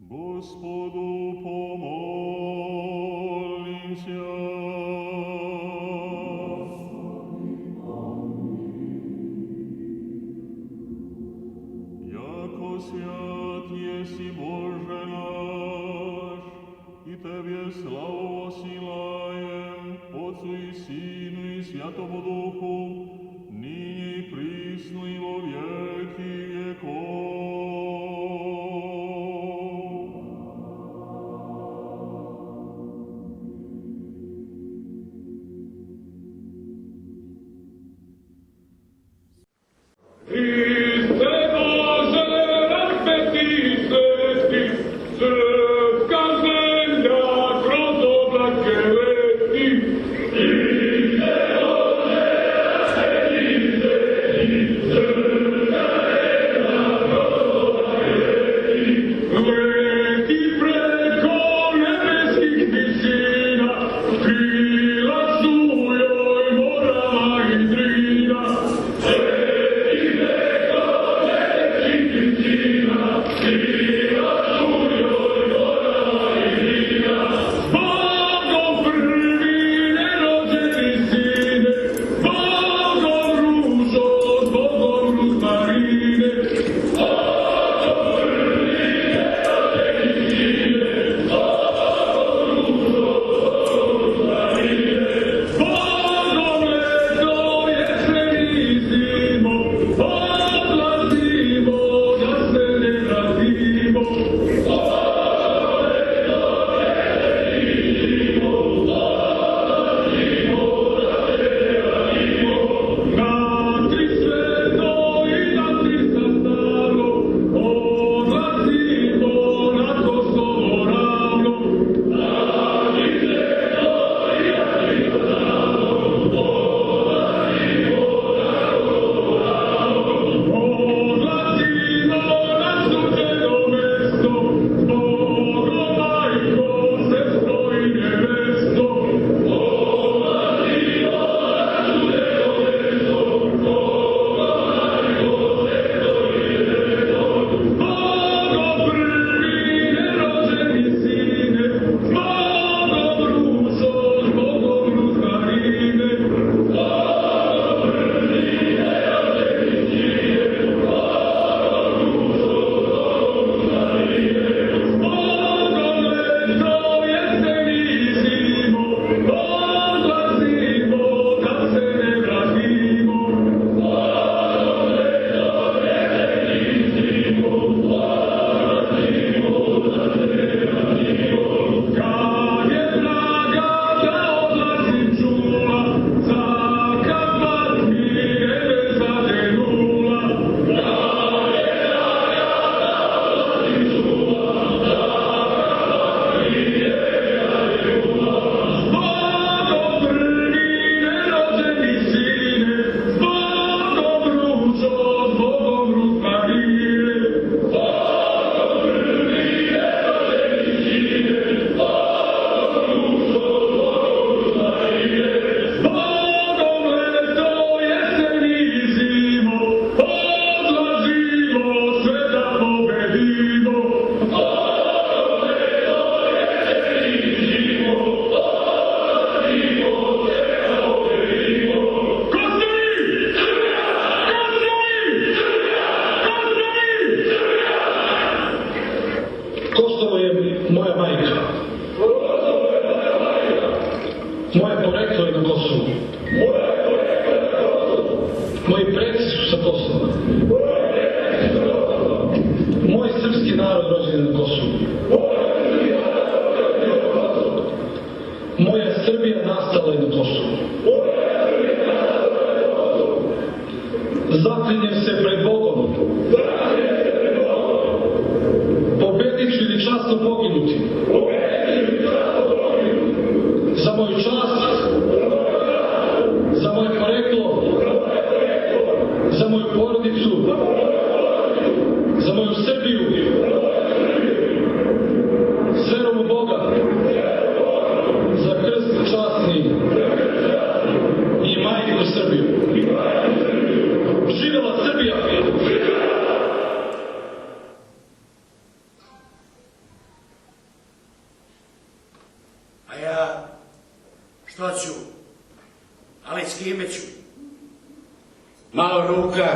Gospodu pomolимся. Яко свят еси Боже наш, и Тебе славу воссылаем, Отцу и Сыну и Святому Духу, ныне и присно и во веки веков. Za krst časni A ja što ću? Ali s kime ću? Malo ruka,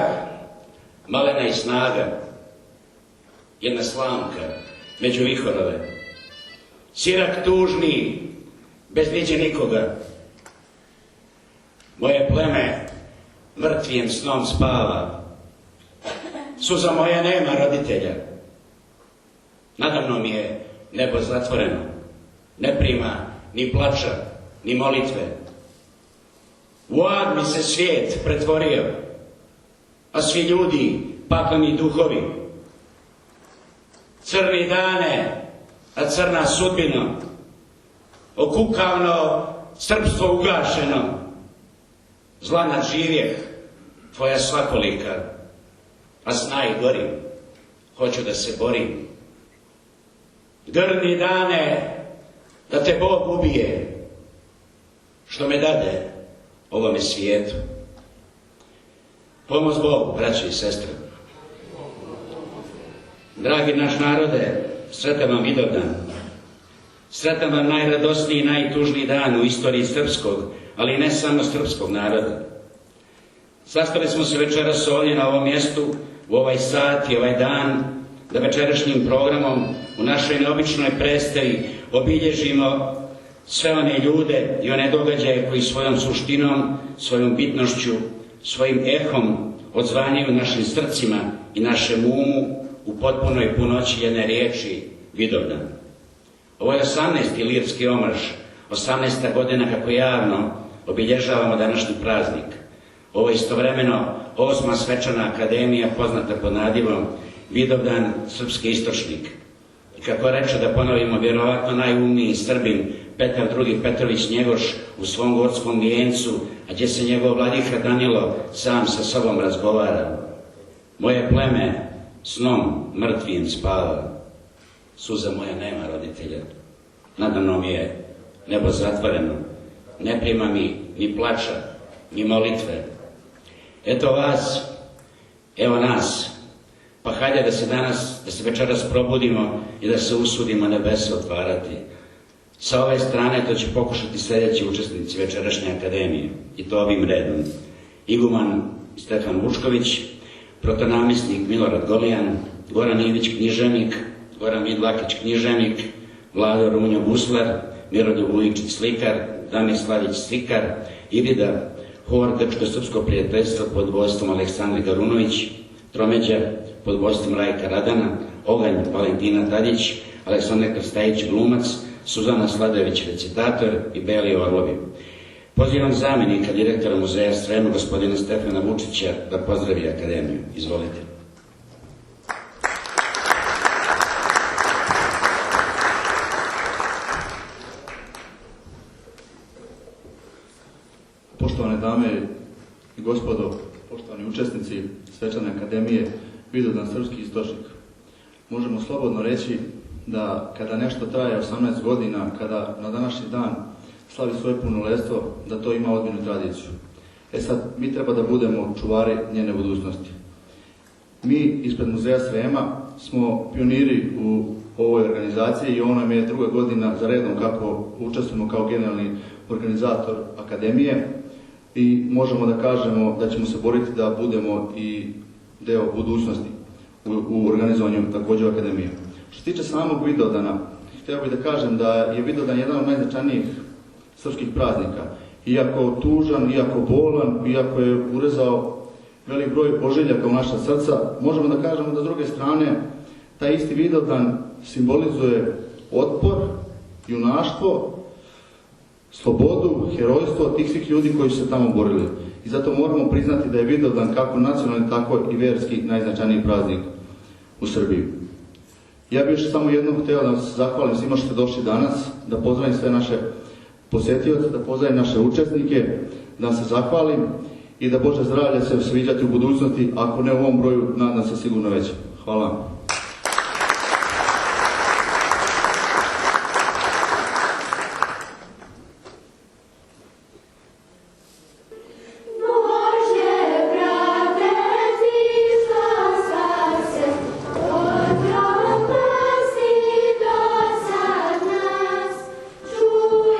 malena i snaga, jedna slamka među vihorove. Sirak tužni, bez viđe nikoga. Moje pleme mrtvijim snom spava. Suza moja nema roditelja. Nadamnom je nebo zatvoreno. Ne prima ni plača, ni molitve. U ad mi se svijet pretvorio, a svi ljudi pakleni duhovi. Crni dane, a crna sudbina. Okukavno srpstvo ugašeno. Zla nadživjeh tvoja svakolika, a snaj gori, hoću da se borim. Grni dane, da te Bog ubije, što me dade ovome svijetu. Pomoz Bogu, braći i sestre. Dragi naš narode, sretan vam Vidovdan. Sretan vam najradosniji i najtužniji dan u istoriji srpskog, ali i ne samo srpskog naroda. Sastali smo se večeras ovdje na ovom mjestu, u ovaj sat i ovaj dan, da večerašnjim programom u našoj neobičnoj predstavi obilježimo sve one ljude i one događaje koji svojom suštinom, svojom bitnošću, svojim ehom odzvanjaju našim srcima i našem umu u potpunoj punoći jedne riječi Vidovdan. Ovo je 18. lirski omarš, 18. godina kako javno obilježavamo današnji praznik. Ovo je istovremeno 8. svečana akademija poznata pod nadivom Vidovdan srpski istočnik. I kako reče, da ponovimo, vjerovatno najumniji Srbin Petar II. Petrović Njegoš u svom gorskom vijencu, a gdje se njegov vladika Danilo sam sa sobom razgovara. Moje pleme snom mrtvijim spava, suza moja nema roditelja. Nadamnom je nebo zatvoreno, ne prima mi ni plača, ni molitve. Eto vas, evo nas, pa hajde da se večeras probudimo i da se usudimo nebesa otvarati. Sa ove strane to će pokušati sljedeći učesnici večerašnje akademije, i to ovim redom. Iguman Stefan Vučković, protonamisnik Milorad Golijan, Goran Ivić književnik, Goran Vidlakić književnik, Vlado Runjo Guslar, Miroljub Vujičić slikar, Damir Slavić slikar, Ivida Hor Grčko-srpsko prijateljstvo pod vodstvom Aleksandre Garunović, Tromeđa pod vodstvom Rajka Radana, Oganj Valentina Tadić, Aleksandar Krstajić glumac, Suzana Sladojević recitator i Beli Orlovi. Pozivam zamjenika direktora muzeja Srema, gospodina Stefana Vučića, da pozdravi akademiju. Izvolite. Poštovane dame i gospodo, poštovani učesnici svečane akademije Vidovdan srpski istočnik. Možemo slobodno reći da kada nešto traje 18 godina, kada na današnji dan slavi svoje punoljetstvo, da to ima ozbiljnu tradiciju. Sad, mi treba da budemo čuvari njene budućnosti. Mi ispred muzeja Srema smo pioniri u ovoj organizaciji i ovo nam je druga godina za redom kako učestvujemo kao generalni organizator akademije i možemo da kažemo da ćemo se boriti da budemo i deo budućnosti u organizovanju također akademije. Što se tiče samog Vidovdana, htio bih da kažem da je Vidovdan jedan od najznačajnijih srpskih praznika. Iako tužan, iako bolan, iako je urezao velik broj poželjaka u naša srca, možemo da kažemo da s druge strane taj isti Vidovdan simbolizuje otpor, junaštvo, slobodu, herojstvo tih svih ljudi koji su se tamo borili. I zato moramo priznati da je Vidovdan kako nacionalni, tako i verski najznačajniji praznik u Srbiji. Ja bih još samo jednom htio da se zahvalim svima što ste došli danas, da pozdravim sve naše posjetioce, da pozdravim naše učesnike, da se zahvalim i da Bože zdravlje se sviđati u budućnosti, ako ne u ovom broju, nadam se sigurno već. Hvala. Čuj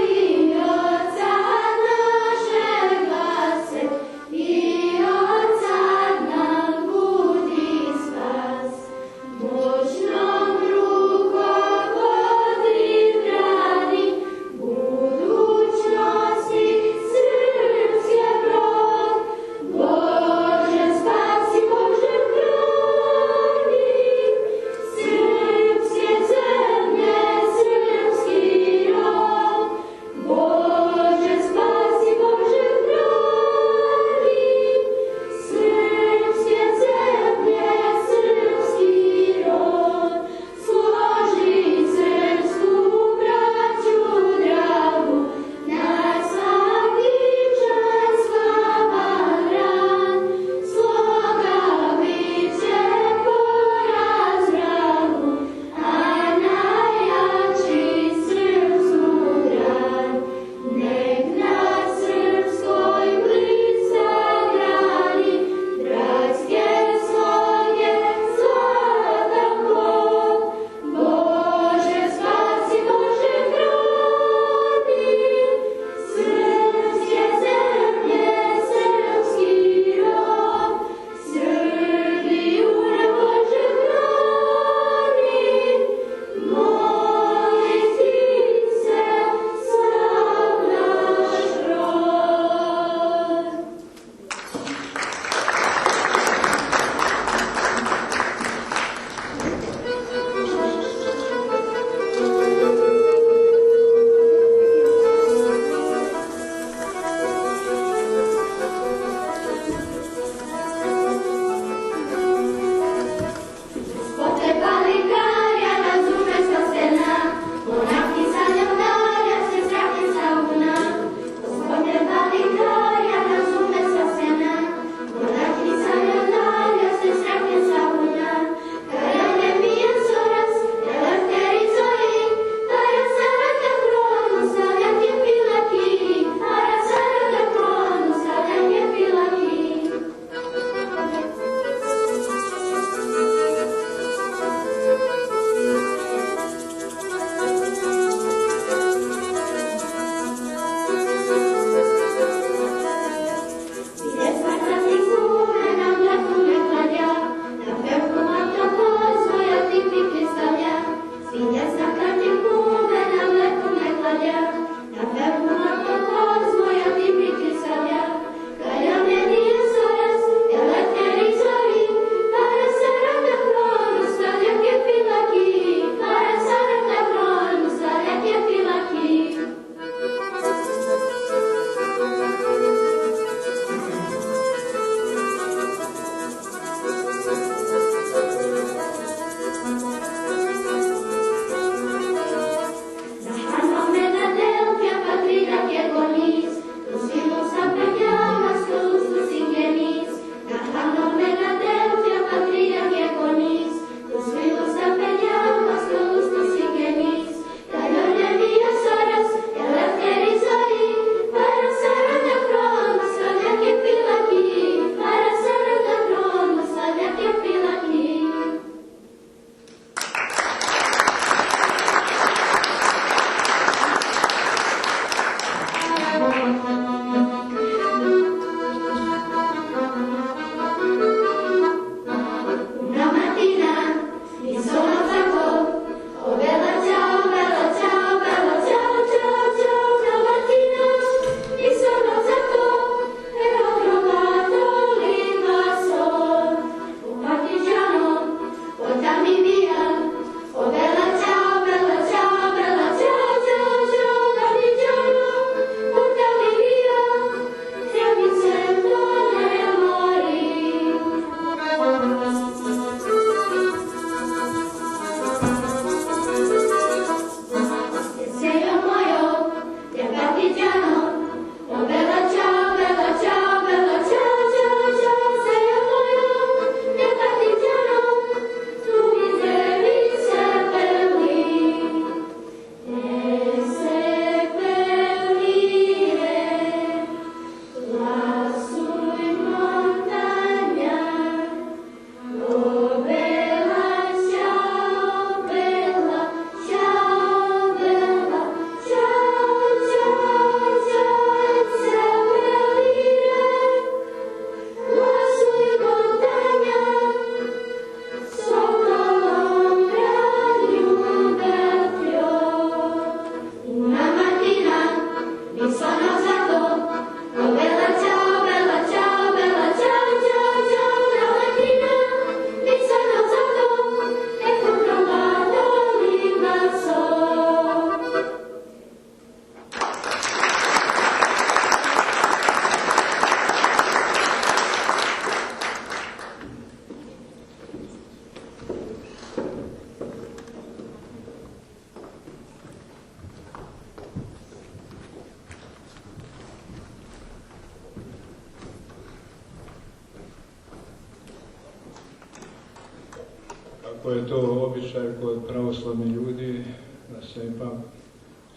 Kako je to običaj kod pravoslavnih ljudi, da se ipak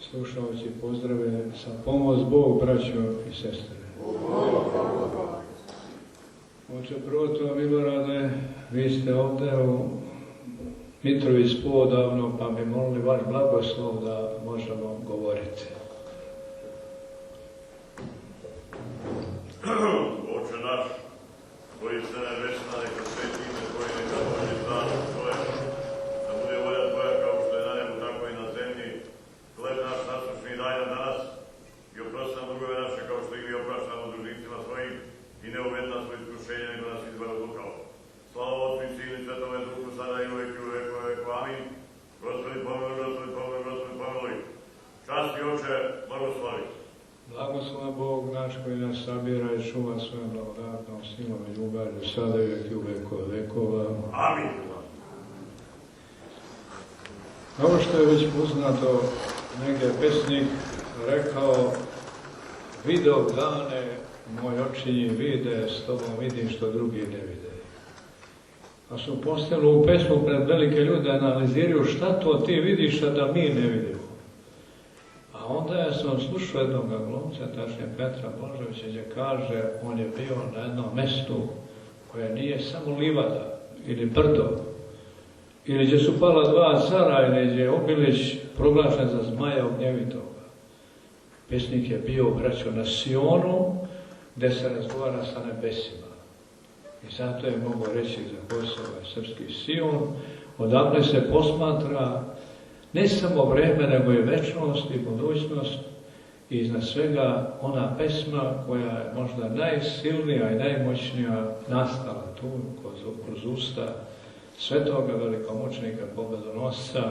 slušalci pozdrave sa pomoć Bog, braćo i sestre. Oče Proto, Milorade, vi ste ovdje u Mitrovici podavno, pa bi molili vaš blagoslov da možemo govoriti. Oče naš, koji ste nebesna, neka sveti ime Tvoje, neka dođe carstvo Tvoje, da bude volja Tvoja kao što je na nebu, tako i na zemlji. Hleb naš naslušni daj nam danas i oprosti nam dugove naše kao što i mi opraštamo dužnicima svojim i ne uvedi nas u iskušenje, nego nas izbavi od lukavog. Slava Otcu i Sinu i Svetome Duhu, sada i uvek i u veku. Amin. Gospodi pomiluj, Gospodi pomiluj, Gospodi pomiluj. Časti Oče, blagoslovi. Blagoslovan Bog naš koji nas sabira i čuva svojom blagodatnom silom i ljubavlju, sada i uvek i u vekova. Amin. Ovo što je već poznato, negdje pesnik rekao: video dane, moj očinji vide, s tobom vidim što drugi ne vide. A su postavili u pesmu pred velike ljude, analiziraju šta to ti vidiš, a da mi ne vidimo. A onda ja sam slušao jednog glumca, tačnije Petra Božovića, gdje kaže, on je bio na jednom mestu koje nije samo livada ili brdo, ili gdje su pala dva cara, ili gdje je Obilić proglašen za zmaja ognjevitoga. Pesnik je bio, braćo, na Sionu, gdje se razgovara sa nebesima. I zato je mogo reći za Kosovo i srpski Sion, odakle se posmatra ne samo vreme, nego i večnost i budućnost i iznad svega ona pesma koja je možda najsilnija i najmoćnija nastala tu kroz usta svetoga velikomučenika, pobjedonosca,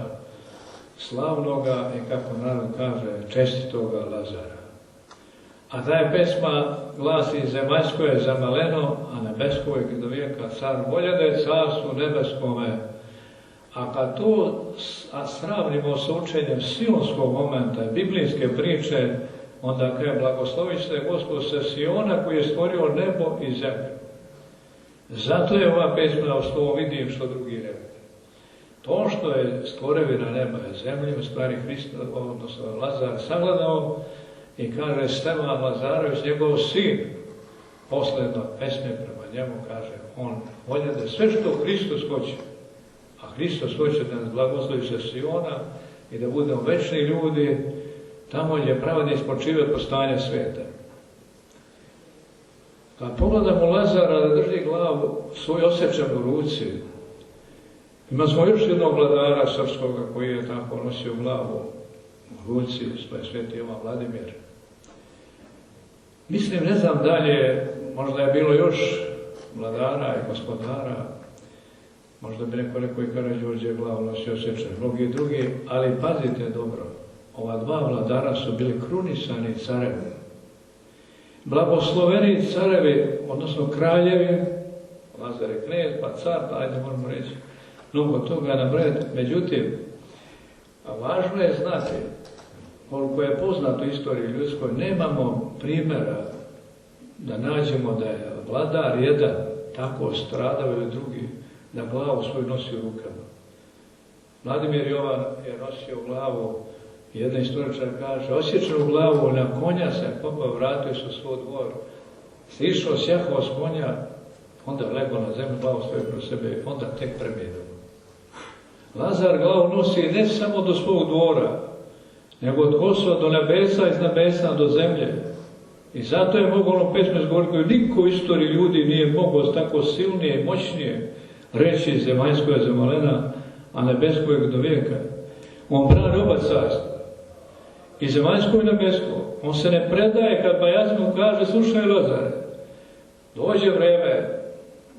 slavnoga i, kako narod kaže, čestitoga Lazara. A ta je pesma glasi: zemaljsko je zamaleno, a nebesko je do vijeka car voljede carstvu nebeskome. A kad to sravnimo s učenjem sionskog momenta, biblijske priče, onda kaže: blagoslovit ćete Gospod sa Siona koji je stvorio nebo i zemlju. Zato je ova pesma što vidim što drugi ne vide. To što je stvorevina neba i zemlje, u stvari Hrista, odnosno Lazar, sagledao i kaže Stevan Lazarević, njegov sin, posljedno pesme prema njemu kaže, on voljede sve što Hristos hoće. A Hristos hoće da nas blagoslovi sa Siona i da budemo večni ljudi, tamo je pravedni spočive postanja svijeta. Kad pogledamo Lazara da drži glavu svoju osjećanu u ruci, ima smo još jednog vladara srpskoga koji je tako nosio glavu u ruci, to je sveti Jovan Vladimir. Mislim, ne znam dalje, možda je bilo još vladara i gospodara, možda bi neko rekao i Karađorđe glavu nosio osjećan, mnogi drugi, ali pazite dobro, ova dva vladara su bili krunisani carevi. Blagosloveni carevi, odnosno kraljevi, Lazar je knez, pa car, pa ajde moramo reći, mnogo toga nabrojati. Međutim, važno je znati, koliko je poznato u istoriji ljudskoj, nemamo primjera da nađemo da je vladar jedan tako stradao ili drugi, da glavu svoju nosi u rukama. Vladimir Jovan je nosio glavu, jedna istoričar kaže, osjećanu glavu na konja se popao, vratio se u svoj dvor, sišao, sjahao s konja, onda legao na zemlju, glavu stoji kroz sebe, onda tek preminuo. Lazar glavu nosi ne samo do svog dvora, nego od Kosova do nebesa, iz nebesa do zemlje. I zato je mogao ono pesme zgovoriti koju niko u istoriji ljudi nije mogao tako silnije i moćnije reći zemaljsko je zamalena, a nebesko je do vijeka. On brani oba carstva. i zemaljsko i nebesko. On se ne predaje kad Bajac mu kaže, slušaj Lazare, dođe vreme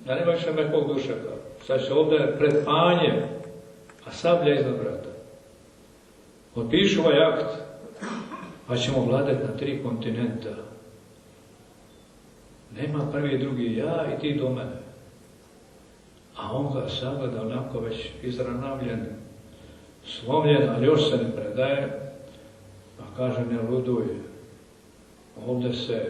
da nema više mekog dušaka. Sad će ovdje pred panjem, a sablja iznad vrata. Potpiši ovaj akt, pa ćemo vladati na 3 kontinenta. Nema prvi i drugi, ja i ti do mene. A on ga sagleda onako već izranavljen, slomljen, ali još se ne predaje, pa kaže ne luduj. Ovdje se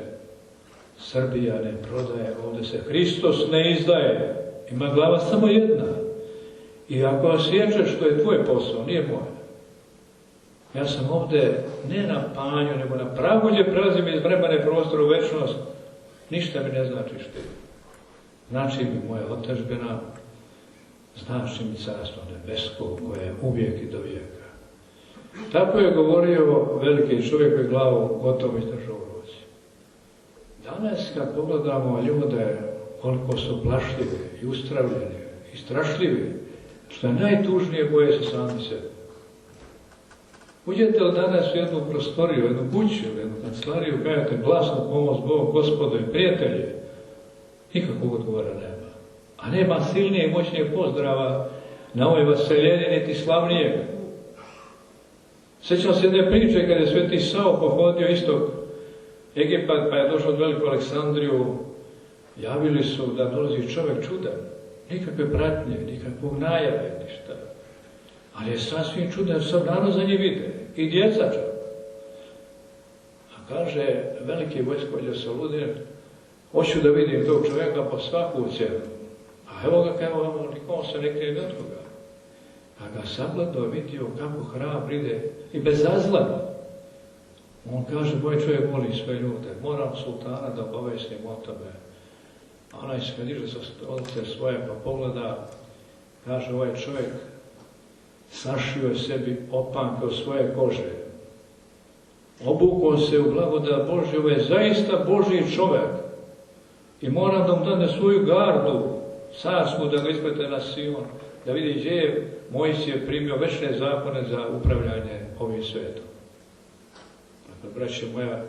Srbija ne prodaje, ovdje se Hristos ne izdaje. Ima glava samo jedna. I ako osjećaš što je tvoj posao, nije moj. Ja sam ovdje ne na panju, nego na pravolje prelazim iz vremena i prostora u večnost. Ništa mi ne značiš ti. Znači mi moja otadžbina, znači mi carstvo nebesko koje je uvijek i do vijeka. Tako je govorio veliki čovjek koji glavu gotovo izdržao u ruci. Danas kad pogledamo ljude koliko su plašljivi i ustravljeni i strašljivi, što je najtužnije, boje se sami sebe. Uđete li danas u jednu prostoriju, jednu kuću, jednu kancelariju, kažete glasno pomoć Bog, Gospodo i prijatelje, nikakvog odgovora nema. A nema silnije i moćnije pozdrava na ovoj vaseljeni, niti slavnijeg. Sjećam se jedne priče kada je Sveti Sao pohodio istok Egipat, pa je došao od Veliku Aleksandriju, javili su da dolazi čovjek čudan, nikakve pratnje, nikakvog najave, ništa. Ali je sasvim čudan, sam narod za nje vide, i djeca čak. A kaže veliki vojskovođa Soludin, hoću da vidim tog čovjeka po svaku cijenu. A evo ga, evo, nikom se ne krije od koga. A ga sagledao, vidio kako hrabr ide i bezazlano. On kaže, moj čovjek voli sve ljude, moram sultana da obavestim o tome. A onaj se diže sa stolice svoje pa pogleda, kaže, ovaj čovjek sašio je sebi opanke od svoje kože. Obukao se u blagodat Božju, ovo je zaista Božji čovjek. I mora da mu dane svoju gardu, carsku, da ga isplete na Sion, da vidi gdje je Mojsije primio večne zakone za upravljanje ovim svetom. Dakle, braće moja,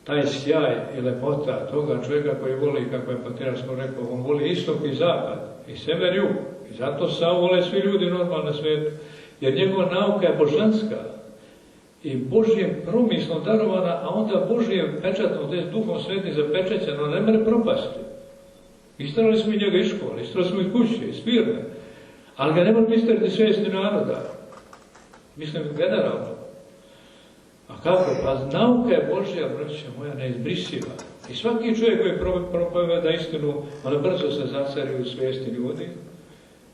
taj sjaj i lepota toga čovjeka koji voli, kako je Patriarh rekao, on voli istok i zapad, i sever i jug. I zato Sao vole svi ljudi normalno na svijetu, jer njegova nauka je božanska i Božjim promislom darovana, a onda Božjim pečatom, gdje je Duhom Svetim zapečećeno, ne mere propasti. Istrali smo i njega iz škole, istrali smo iz kuće, iz firme, ali ga ne moramo istrati svijesti naroda. Mislim, generalno. A kako? Pa nauka je Božja, braća moja, neizbrisiva. I svaki čovjek koji propoveda istinu, ona brzo se zacari u svijesti ljudi.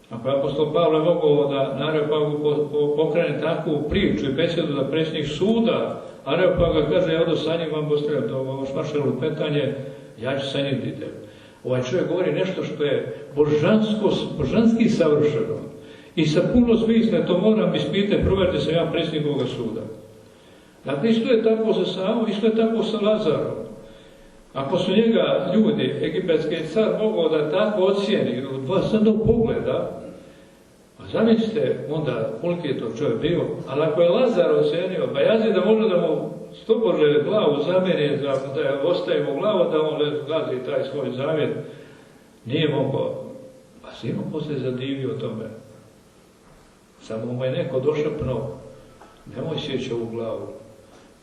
Ako je apostol Pavle mogao da Areopagu pokrene takvu priču i besedu da predsjednik suda, Areopaga kaže, ja odo sa njim vam postavljam to ovo šmašelo petanje, ja ću sa njim dite. Ovaj čovjek govori nešto što je božanski savršeno. I sa puno smisla, to moram ispitati, provjerite se ja predsjednik ovoga suda. Dakle, isto je tako sa Savom, isto je tako sa Lazarom. Ako su njega ljudi, egipatski car, mogao da tako ocijeni od vas jednog pogleda, a zamislite onda koliki je to čovjek bio, ali ako je Lazar ocenio, pa jazi da može da mu stopože glavu zamjeni, da je ostavimo glavu, da on gazi taj svoj zavjet, nije mogao. Pa Simon poslije zadivio tome. Samo mu je neko došapnuo, nemoj sjeći ovu glavu,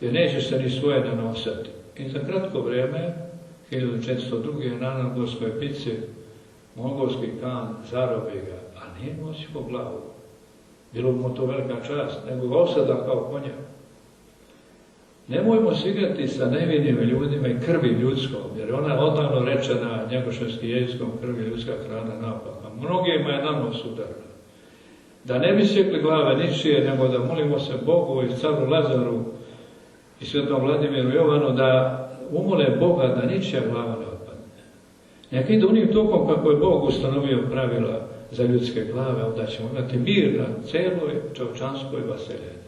jer nećeš se ni svoje nanosati. I za kratko vrijeme, 1402. na Nanogorskoj pici, mongolski kan zarobi ga, a nije moći po glavu. Bilo bi mu to velika čast, nego ga osada kao konja. Nemojmo se igrati sa nevinim ljudima i krvi ljudskom, jer ona je odavno rečena njegoševskim jezikom, krvi ljudska hrana naopaka. Mnogima je na nos udarna. Da ne bi sjekli glave ničije, nego da molimo se Bogu i caru Lazaru i svetom Vladimiru Jovanu da umole Boga da ničija glava ne otpadne. Neka ide onim tokom kako je Bog ustanovio pravila za ljudske glave, onda ćemo imati mir na celoj čovječanskoj vaseljeni.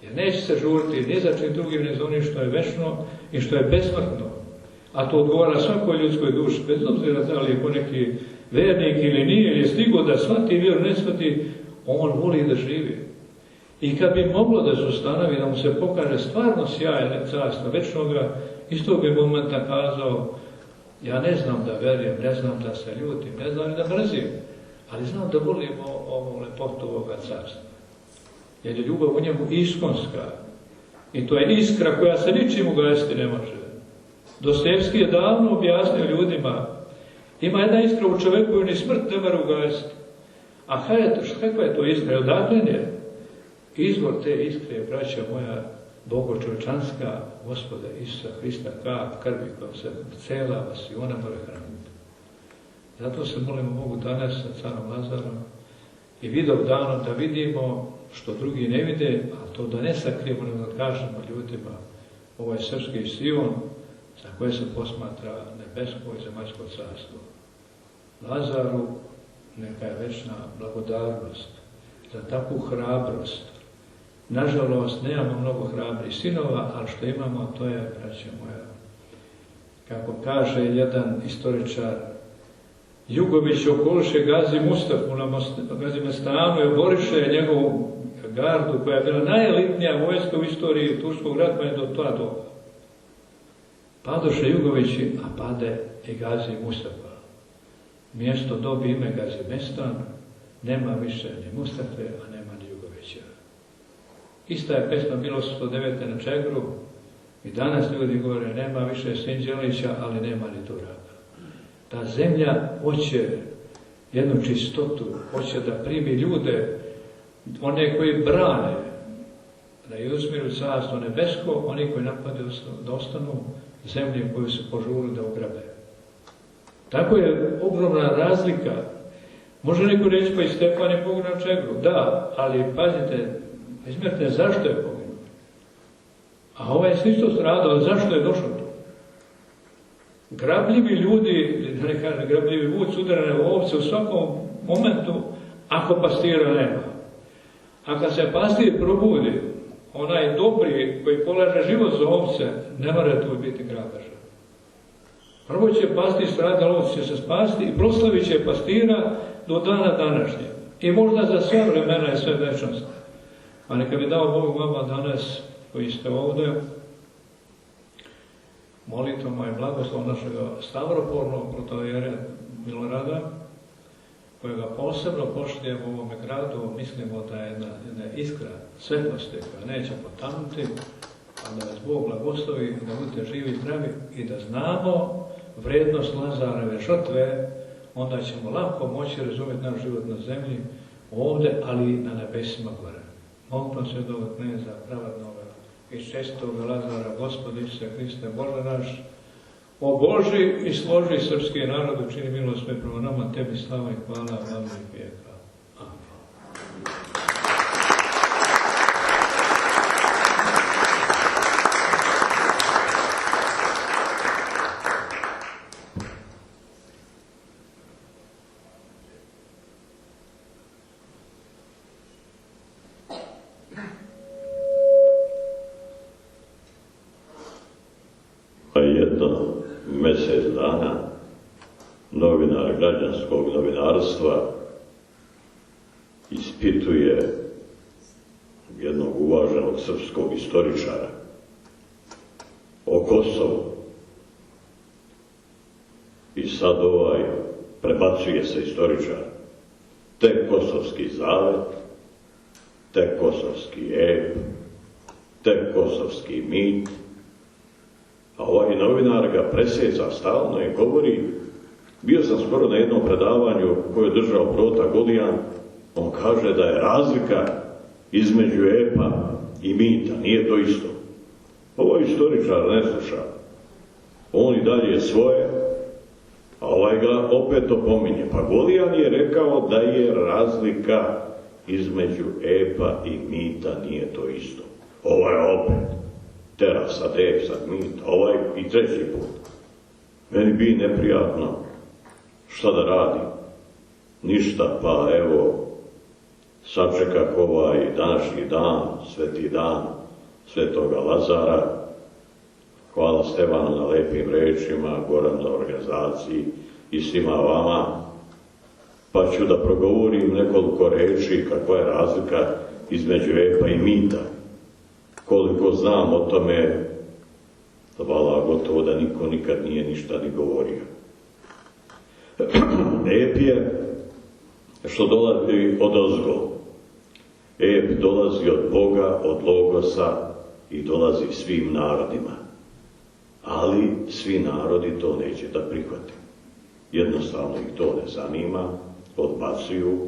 Jer neće se žuriti ni za čim drugim, ni za onim što je večno i što je besmrtno. A to odgovara svakoj ljudskoj duši, bez obzira da li je poneki vernik ili nije, ili je stigo da shvati vjeru, ne shvati, on voli da živi. I kad bi moglo da se ustanovi, da mu se pokaže stvarno sjaj carstva večnoga, iz tog bi momenta kazao, ja ne znam da verujem, ne znam da se ljutim, ne znam da mrzim, ali znam da volim ovu lepotu ovoga carstva. Jer je ljubav u njemu iskonska. I to je iskra koja se ničim ugasiti ne može. Dostojevski je davno objasnio ljudima, ima jedna iskra u čoveku koju ni smrt ne mora ugasiti. A kakva je to iskra? Odakle je? Izvor te iskre je, braća moja, bogočovečanska Gospoda Isusa Hrista, kap krvi koja se cela vas i ona mora hraniti. Zato se molimo Bogu danas sa carom Lazarom i vidov danom da vidimo što drugi ne vide, a to da ne sakrijemo, nego da kažemo ljudima, ovo je srpski Sion za koje se posmatra nebesko i zemaljsko carstvo. Lazaru neka je večna blagodarnost za takvu hrabrost. Nažalost, nemamo mnogo hrabrih sinova, ali što imamo, to je, braće moja, kako kaže jedan istoričar, Jugović okoliše Gazi Mustafu na Gazimestanu i oboriše njegovu gardu, koja je bila najelitnija vojska u istoriji turskog ratova do toga doba. Padoše Jugovići, a pade i Gazi Mustafa. Mjesto dobi ime Gazimestan, nema više ni Mustafe, a nema ni Jugovića. Ista je pesma bila 809. na Čegru i danas ljudi govore, nema više Sinđelića, ali nema ni Turaka. Ta zemlja hoće jednu čistotu, hoće da primi ljude, one koji brane, da je uzmiru carstvo nebesko, oni koji napade da ostanu zemlje koju se požuri da ugrabe. Tako je ogromna razlika. Može neko reći, pa i Stefan je poginuo na Čegru. Da, ali pazite, izmjerite zašto je poginuo. A ovaj je isto stradao, ali zašto je došao tu? Grabljivi ljudi, da ne kažem grabljivi vuc, udarane ovce u svakom momentu, ako pastira nema. A kad se pastir probudi, onaj dobri koji polaže život za ovce, ne mora tu biti grabeža. Prvo će pastir stradati, ovce će se spasti i proslavit će pastira do dana današnjeg. I možda za sve vremena i sve večnosti. A neka bi dao Bog vama danas, koji ste ovdje, molitvom i blagoslov našeg stavropornog protojera Milorada, kojega posebno poštujemo u ovome gradu, mislimo da je jedna iskra svetlosti koja neće potanuti, a da vas Bog blagoslovi i da budete živi i zdravi i da znamo vrednost Lazareve žrtve, onda ćemo lako moći razumjeti naš život na zemlji, ovdje, ali i na nebesima gore. Molitvom Svetog Kneza, pravednoga i čestitoga Lazara, Gospodi Isuse Hriste, Bože naš, oboži i složi srpski narod, učini milost sve prema nama, tebi slava i hvala, vama i vijeka. Jedno mjesec dana novinar građanskog novinarstva ispituje jednog uvaženog srpskog istoričara o Kosovu. I sad prebacuje se istoričar. Tek Kosovski zavet, tek Kosovski ep, tek Kosovski mit. A ovaj novinar ga presjeca stalno i govori, bio sam skoro na jednom predavanju koje je držao Prota Golijan, on kaže da je razlika između epa i mita, nije to isto. Ovaj istoričar ne sluša, on i dalje svoje, a ovaj ga opet opominje. Pa Golijan je rekao da je razlika između epa i mita, nije to isto. Ovaj opet. Tera sad ep, sad mit, ovaj i treći put. Meni bi neprijatno. Šta da radim? Ništa, pa evo, sačekak ovaj današnji dan, sveti dan Svetoga Lazara. Hvala Stevanu na lepim rečima, Goran na organizaciji i svima vama. Pa ću da progovorim nekoliko reči kakva je razlika između epa i mita. Koliko znam o tome, hvala, gotovo da niko nikad nije ništa ni govorio. Ep je što dolazi od ozgo. Ep dolazi od Boga, od Logosa i dolazi svim narodima. Ali svi narodi to neće da prihvate. Jednostavno ih to ne zanima, odbacuju,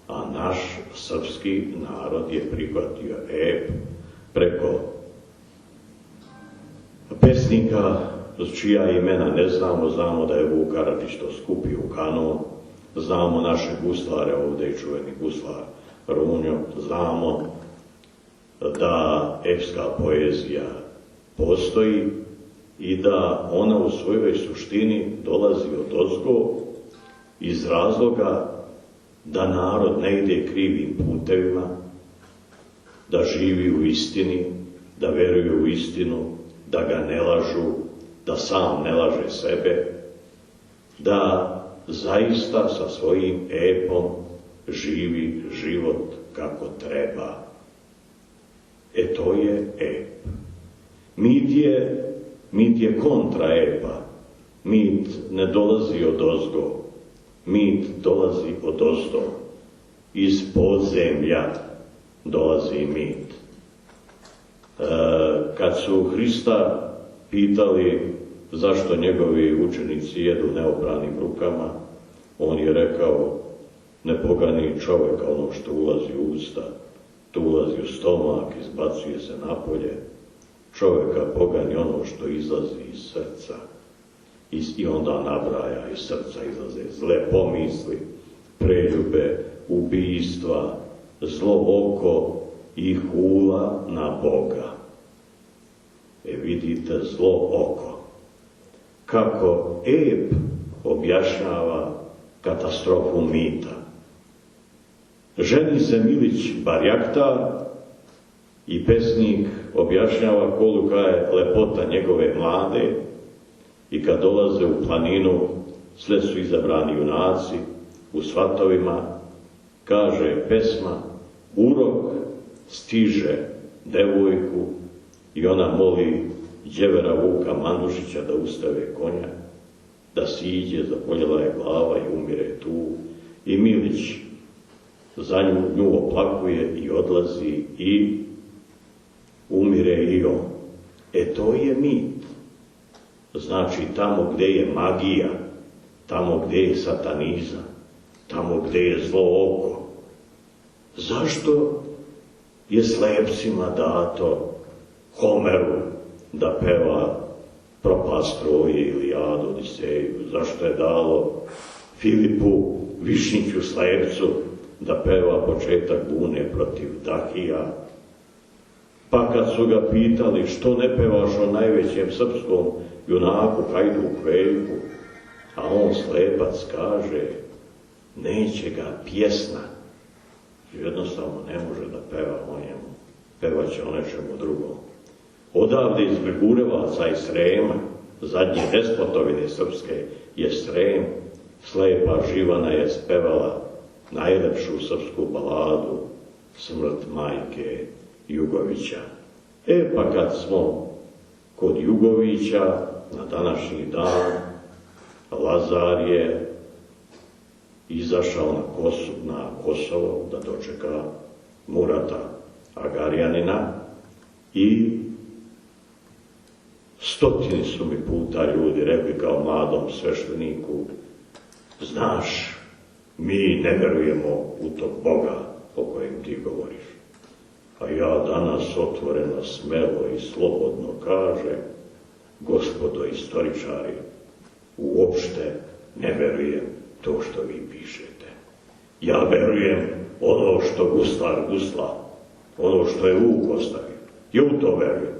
a naš srpski narod je prihvatio ep preko pesnika čija imena ne znamo, znamo da je Vuk Karadžić to skupio u kanon, znamo naše guslare, ovdje i čuveni guslar Runjo, znamo da epska poezija postoji i da ona u svojoj suštini dolazi od ozgo iz razloga da narod ne ide krivim putevima, da živi u istini, da veruje u istinu, da ga ne lažu, da sam ne laže sebe, da zaista sa svojim epom živi život kako treba. To je ep. Mit je kontra epa. Mit ne dolazi od ozgo. Mit dolazi od ozdo. Iz podzemlja dolazi mit. Kad su Hrista pitali zašto njegovi učenici jedu neopranim rukama, on je rekao, ne pogani čovjeka ono što ulazi u usta, to ulazi u stomak, izbacuje se napolje. Čovjeka pogani ono što izlazi iz srca. I onda nabraja, iz srca izlaze zle pomisli, preljube, ubijstva, zlo oko i hula na Boga. Vidite, zlo oko. Kako ep objašnjava katastrofu mita. Ženi se Milić Barjaktar i pesnik objašnjava kolika je lepota njegove mlade i kad dolaze u planinu, sve su izabrani junaci, u svatovima, kaže pesma, urok stiže devojku i ona moli đevera Vuka Mandušića da ustave konja, da siđe, zaboljela je glava i umire tu. I Milić za nju oplakuje i odlazi i umire i on. To je mit. Znači tamo gdje je magija, tamo gdje je satanizam, tamo gdje je zlo oko. Zašto je slepcima dato Homeru da peva Propast Troje, Ilijadu, Odiseju? Zašto je dalo Filipu Višnjiću slepcu da peva početak bune protiv Dahija? Pa kad su ga pitali što ne pevaš o najvećem srpskom junaku Hajduku Veljku, a on slepac kaže, neće ga pjesna. Jednostavno ne može da peva o njemu, pevaće o nečemu drugom. Odavde iz Grgurevaca i Srema, zadnje despotovine srpske je Srem, slepa Živana je spevala najlepšu srpsku baladu Smrt majke Jugovića. Pa kad smo kod Jugovića, na današnji dan, Lazar je izašao na Kosovo da dočeka Murata Agarjanina i stotini su mi puta ljudi rekli kao mladom svešteniku, znaš, mi ne verujemo u tog Boga o kojem ti govoriš. A ja danas otvoreno, smelo i slobodno kažem, gospodo istoričari, uopšte ne verujem to što vi pišete. Ja verujem ono što guslar gusla, ono što je Vuk ostavio. Ja u to verujem.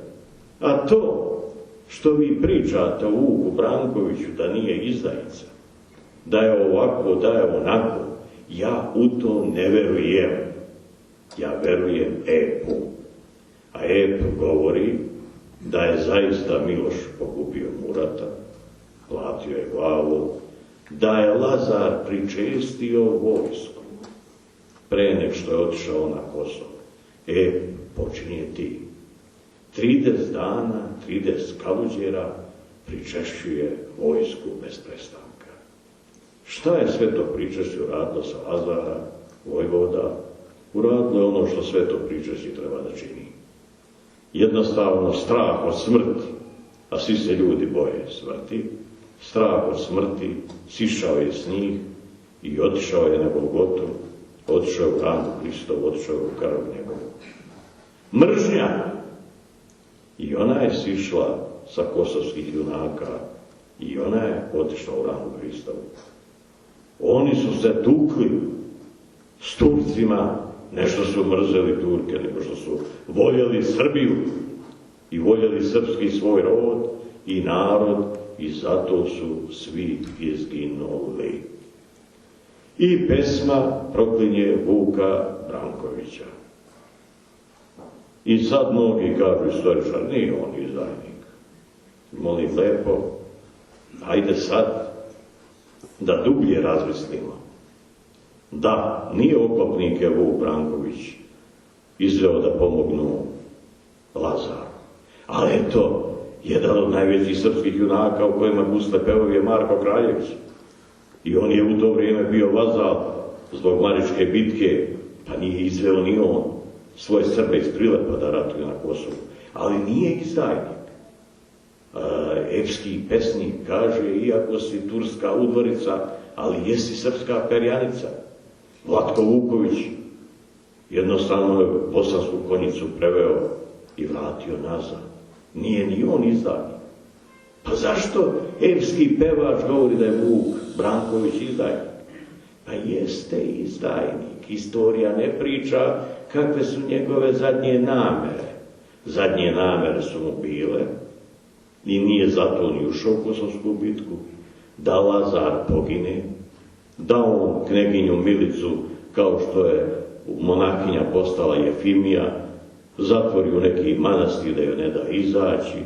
A to što vi pričate o Vuku Brankoviću da nije izdajica, da je ovako, da je onako, ja u to ne verujem. Ja verujem epu. A ep govori da je zaista Miloš pogubio Murata, platio je glavu, da je Lazar pričestio vojsku pre nek što je otišao na Kosovo. Počinje ti. 30 dana, 30 kaluđera pričešćuje vojsku bez prestanka. Šta je sve to pričešće uradilo sa Lazara, vojvoda? Uradilo je ono što sve to pričešće treba da čini. Jednostavno strah od smrti, a svi se ljudi boje smrti, strah od smrti sišao je s njih i otišao je na Golgotu, otišao u ranu Hristovu, otišao u krv njegovu. Mržnja, i ona je sišla sa kosovskih junaka i ona je otišla u ranu Hristovu. Oni su se tukli s Turcima, nešto su mrzeli Turke, nego što su voljeli Srbiju i voljeli srpski svoj rod i narod, i zato su svi izginuli. I pesma proklinje Vuka Brankovića. I sad mnogi kažu istoričar, nije on izdajnik. Molim lepo, ajde sad da dublje razmislimo. Da, nije oklopnike Vuk Branković izveo da pomognu Lazaru. Ali eto, jedan od najvećih srpskih junaka u kojima gusle pevovi je Marko Kraljević. I on je u to vrijeme bio vazal zbog Maričke bitke, pa nije izveo ni on svoje Srbe iz Prilepa da ratuju na Kosovu. Ali nije izdajnik. Epski pesnik kaže, iako si turska udvorica, ali jesi srpska perjanica. Vlatko Vuković jednostavno je bosansku konjicu preveo i vratio nazad. Nije ni on izdajnik. Pa zašto epski pevač govori da je Vuk Branković izdajnik? Pa jeste izdajnik. Historija ne priča kakve su njegove zadnje namere. Zadnje namere su mu bile, i nije zato ni ušao u Kosovsku bitku, da Lazar pogine, da on kneginju Milicu, kao što je monahinja postala Jefimija, zatvori u neki manastir da joj ne da izaći,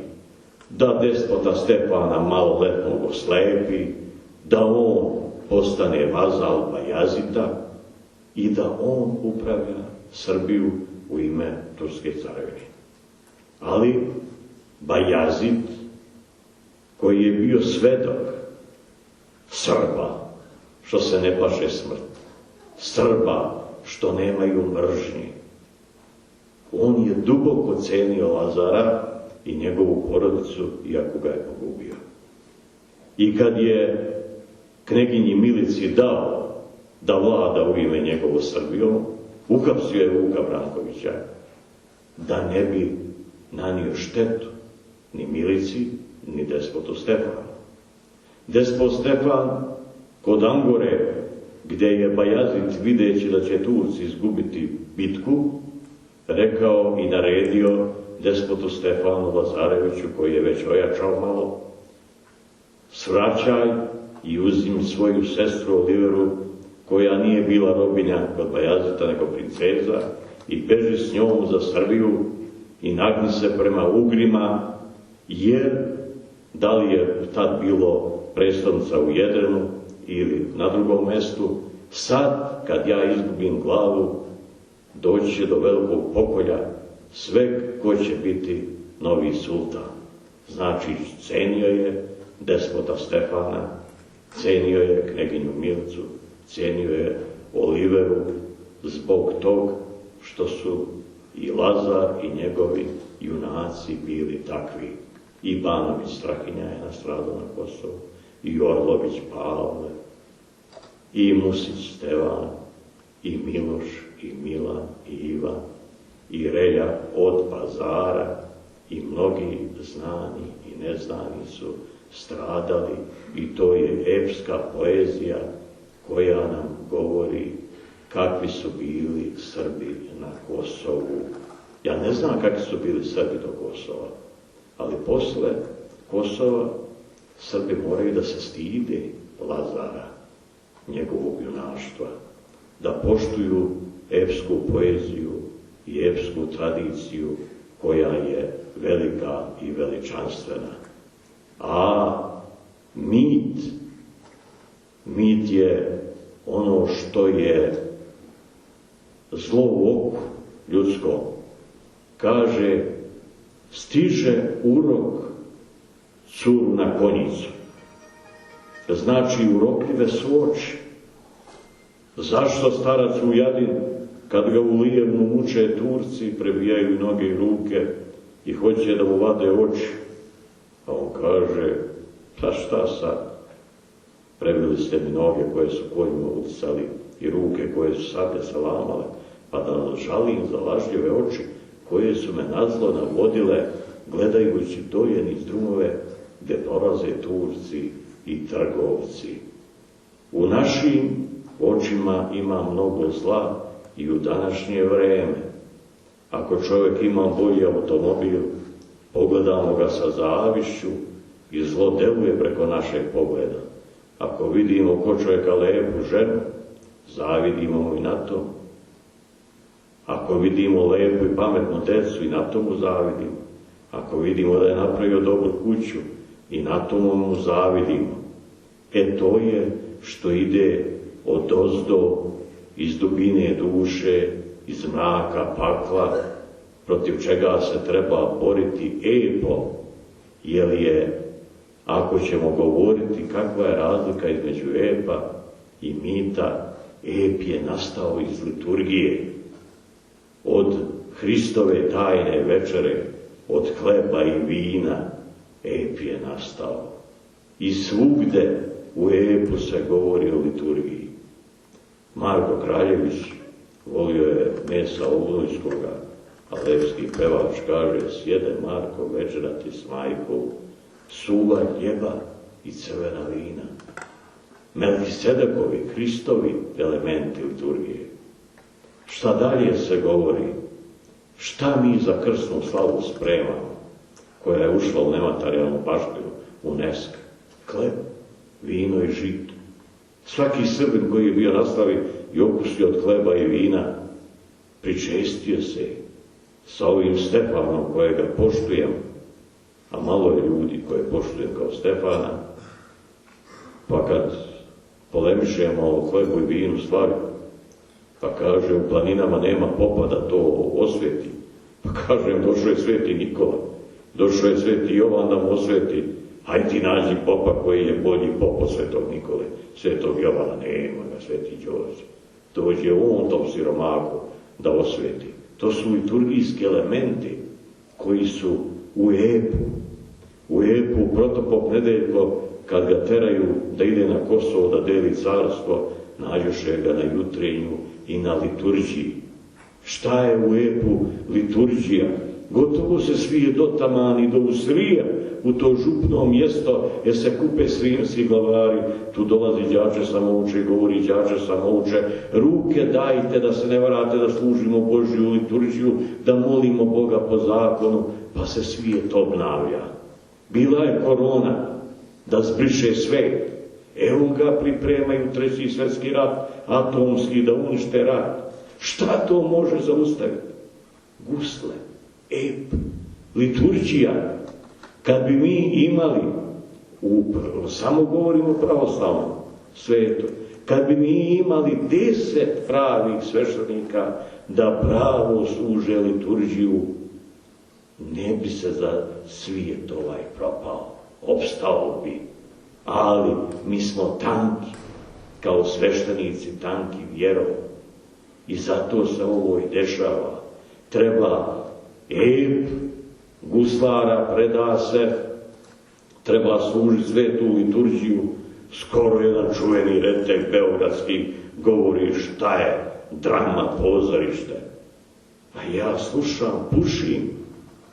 da despota Stefana maloletnog oslepi, da on postane vazal Bajazita i da on upravlja Srbiju u ime Turske carevine. Ali Bajazit, koji je bio svedok Srba što se ne plaše smrt, Srba što nemaju mržnje, on je duboko cenio Lazara i njegovu porodicu, iako ga je pogubio. I kad je kneginji Milici dao da vlada u ime njegovo Srbijom, uhapsio je Vuka Brankovića da ne bi nanio štetu ni Milici, ni despotu Stefanu. Despot Stefan kod Angore, gdje je Bajazit, videći da će Turci izgubiti bitku, rekao i naredio despotu Stefanu Lazareviću, koji je već ojačao malo, svraćaj i uzim svoju sestru Oliveru, koja nije bila robinja kod Bajazita, nego princeza, i beži s njom za Srbiju i nagni se prema Ugrima, jer da li je tad bilo prestolnica u Jedrenu ili na drugom mestu, sad kad ja izgubim glavu, doći će do velikog pokolja sve ko će biti novi sultan. Znači, cenio je despota Stefana, cenio je kneginju Milicu, cenio je Oliveru zbog tog što su i Lazar i njegovi junaci bili takvi. I Banović Strahinja je nastradao na Kosovu, i Orlović Pavle, i Musić Stevan, i Miloš, i Milan, i Ivan, i Relja od Pazara, i mnogi znani i neznani su stradali, i to je epska poezija koja nam govori kakvi su bili Srbi na Kosovu. Ja ne znam kakvi su bili Srbi do Kosova, ali posle Kosova Srbi moraju da se stide Lazara, njegovog junaštva, da poštuju epsku poeziju i epsku tradiciju koja je velika i veličanstvena. A mit je ono što je zlo u oku ljudskom. Kaže, stiže urok curu na konjicu. Znači, urokljive su oči. Zašto starac u Jadin, kad ga u Lijevnu muče Turci, prebijaju noge i ruke i hoće da mu vade oči? A on kaže, pa šta sad? Prebili ste mi noge koje su konjima uticali i ruke koje su sablje salamale, pa da žalim za lažljive oči koje su me nazlo navodile gledajući dojeni drumove gde prolaze Turci i trgovci. U našim očima ima mnogo zla i u današnje vreme. Ako čovjek ima bolji automobil, pogledamo ga sa zavišću i zlo deluje preko našeg pogleda. Ako vidimo kod čovjeka lepu ženu, zavidimo mu i na to. Ako vidimo lepu i pametnu decu, i na tomu zavidimo. Ako vidimo da je napravio dobru kuću, i na tomu mu zavidimo. To je što ide odozdo, iz dubine duše, iz mraka pakla, protiv čega se treba boriti epom, jer je, ako ćemo govoriti kakva je razlika između epa i mita, ep je nastao iz liturgije, od Hristove tajne večere, od hleba i vina, ep je nastao. I svugde u epu se govori o liturgiji. Marko Kraljević volio je mesa Olujskoga, a lepski pevač kaže, sjede Marko večerati s majkom, suva hljeba i crvena vina. Melkisedekovi, Hristovi elementi liturgije. Šta dalje se govori? Šta mi za krsnu slavu spremamo, koja je ušla u nematerijalnu baštinu UNESCO? Hleb, vino i žito. Svaki Srbin koji je bio na slavi i okusio od hleba i vina, pričestio se sa ovim Stefanom kojega poštujem, a malo je ljudi koje poštujem kao Stefana, pa kad polemišemo o hlebu i vinu stvari, pa kaže u planinama nema popa da to osveti, pa kažem došao je sveti Nikola, došao je sveti Jovan da mu osveti, hajde ti nađi popa koji je bolji pop od svetog Nikole, svetog Jovana, nema ga, sveti Đorđe. Dođe on tom siromaku da osveti. To su liturgijski elementi koji su u epu. U epu Protopop Nedeljko, kad ga teraju da ide na Kosovo da deli carstvo, nađoše ga na jutrenju i na liturgiji. Šta je u epu liturgija? Gotovo se svije dotaman i do usrija u to župno mjesto, jer se kupe srijemski glavari, tu dolazi đače samouče i govori đače samouče, ruke dajte da se ne varate da služimo Božju liturgiju, da molimo Boga po zakonu, pa se svijet obnavlja. Bila je korona da zbriše svet. Evo ga pripremaju treći svjetski rat, atomski, da unište rat. Šta to može zaustaviti? Gusle, ep, liturgija. Kad bi mi imali, samo govorimo pravoslavnom svetu, kad bi mi imali 10 pravih sveštenika da pravo služe liturgiju, ne bi se za svijet ovaj propao, opstao bi. Ali mi smo tanki, kao sveštenici tanki vjerom. I zato se ovo i dešava. Treba ep, guslara preda se, treba služiti svetu liturgiju. Skoro jedan čuveni retek beogradski govori šta je drama pozorište. A ja slušam, pušim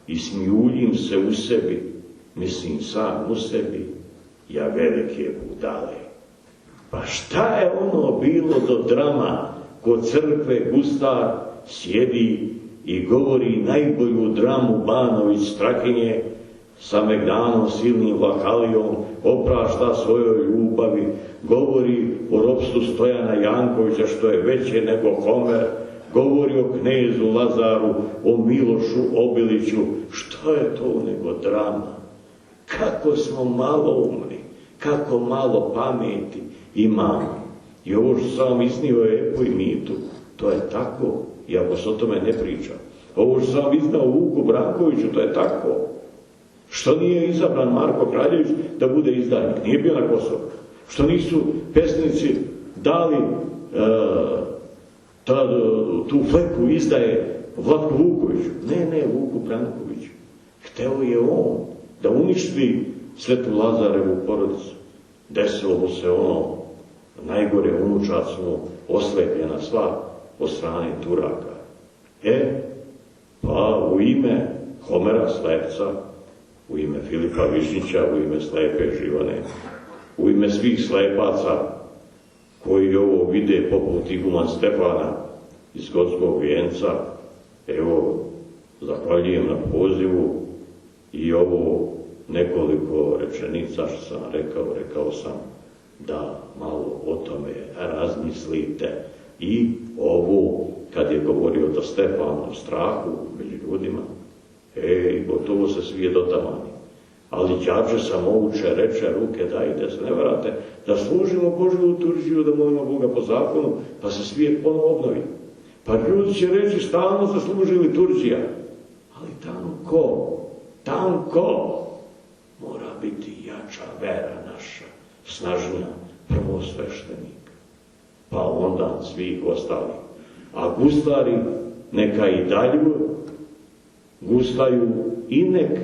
i smijuljim se u sebi, mislim sam u sebi, ja velike budale. Pa šta je ono bilo do drama? Kod crkve gustar sjedi i govori najbolju dramu Banović Strahinje, sa Megdanom silnim vakalijom, oprašta svojoj ljubavi, govori o ropstvu Stojana Jankovića što je veće nego Homer, govori o knezu Lazaru, o Milošu Obiliću, što je to nego drama? Kako smo malo umni, kako malo pameti imamo. I ovo što sam vam iznio epu i mitu, to je tako. iako se o tome ne priča. Ovo što sam iznao Vuku Brankoviću, to je tako. Što nije izabran Marko Kraljević da bude izdajnik? Nije bio na Kosovu. Što nisu pesnici dali tu fleku izdaje Vlatku Vukoviću? Ne, Vuku Brankoviću. Hteo je on da uništi Svetu Lazarevu porodicu. Desilo mu se ono najgore, unučad su oslepljena sva od strane Turaka. Pa u ime Homera Slepca, u ime Filipa Višnjića, u ime Slepe Živane, u ime svih slepaca koji ovo vide poput Iguman Stefana iz Gotskog vijenca, evo, zahvaljujem na pozivu i ovo nekoliko rečenica što sam rekao sam da malo o tome razmislite. I ovo, kad je govorio da Stefan o strahu među ljudima, gotovo se svijet dotamani. Ali đače samouče, reče, ruke dajte se, ne varate, da služimo Božju liturgiju, da molimo Boga po zakonu, pa se svijet ponovo obnovi. Pa ljudi će reći, stalno se služi liturgija. Ali tanko, mora biti jača vera naša, snažnija, prvo sveštenika, pa onda svih ostalih. A gustari neka i dalje gustaju i nek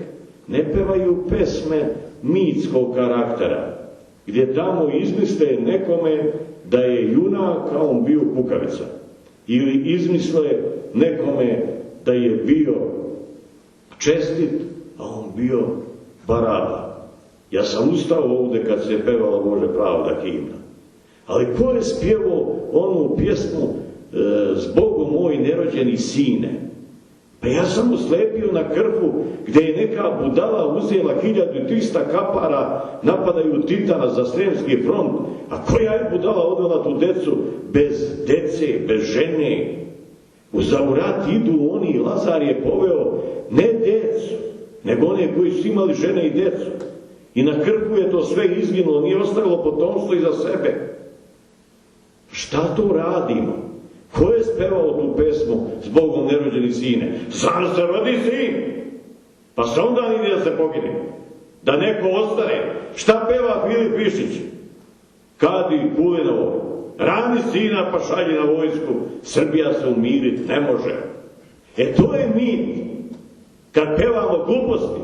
ne pevaju pesme mitskog karaktera, gdje tamo izmisle nekome da je junak, a on bio kukavica. Ili izmisle nekome da je bio čestit, a on bio baraba. Ja sam ustao ovdje kad se pevala Bože pravda himna. Ali ko je spjevao onu pjesmu Zbogom moj nerođeni sine? Pa ja sam uslepio na Krfu gdje je neka budala uzela 1300 kapara, napadaju Titana za Sremski front. A koja je budala odvela tu decu bez dece, bez žene? U rat idu oni, Lazar je poveo ne decu, nego one koji su imali žene i decu. I na Krfu je to sve izginulo, nije ostavilo potomstvo iza sebe. Šta to radimo? Ko je spevao tu pesmu Zbogom nerođeni sine? Sam se rodi sin, pa se onda nije da se pogine, da neko ostane. Šta peva Filip Višnjić? Kadi Kulenovo, rani sina pa šalji na vojsku, Srbija se umirit ne može. To je mit. Kad pevamo gluposti,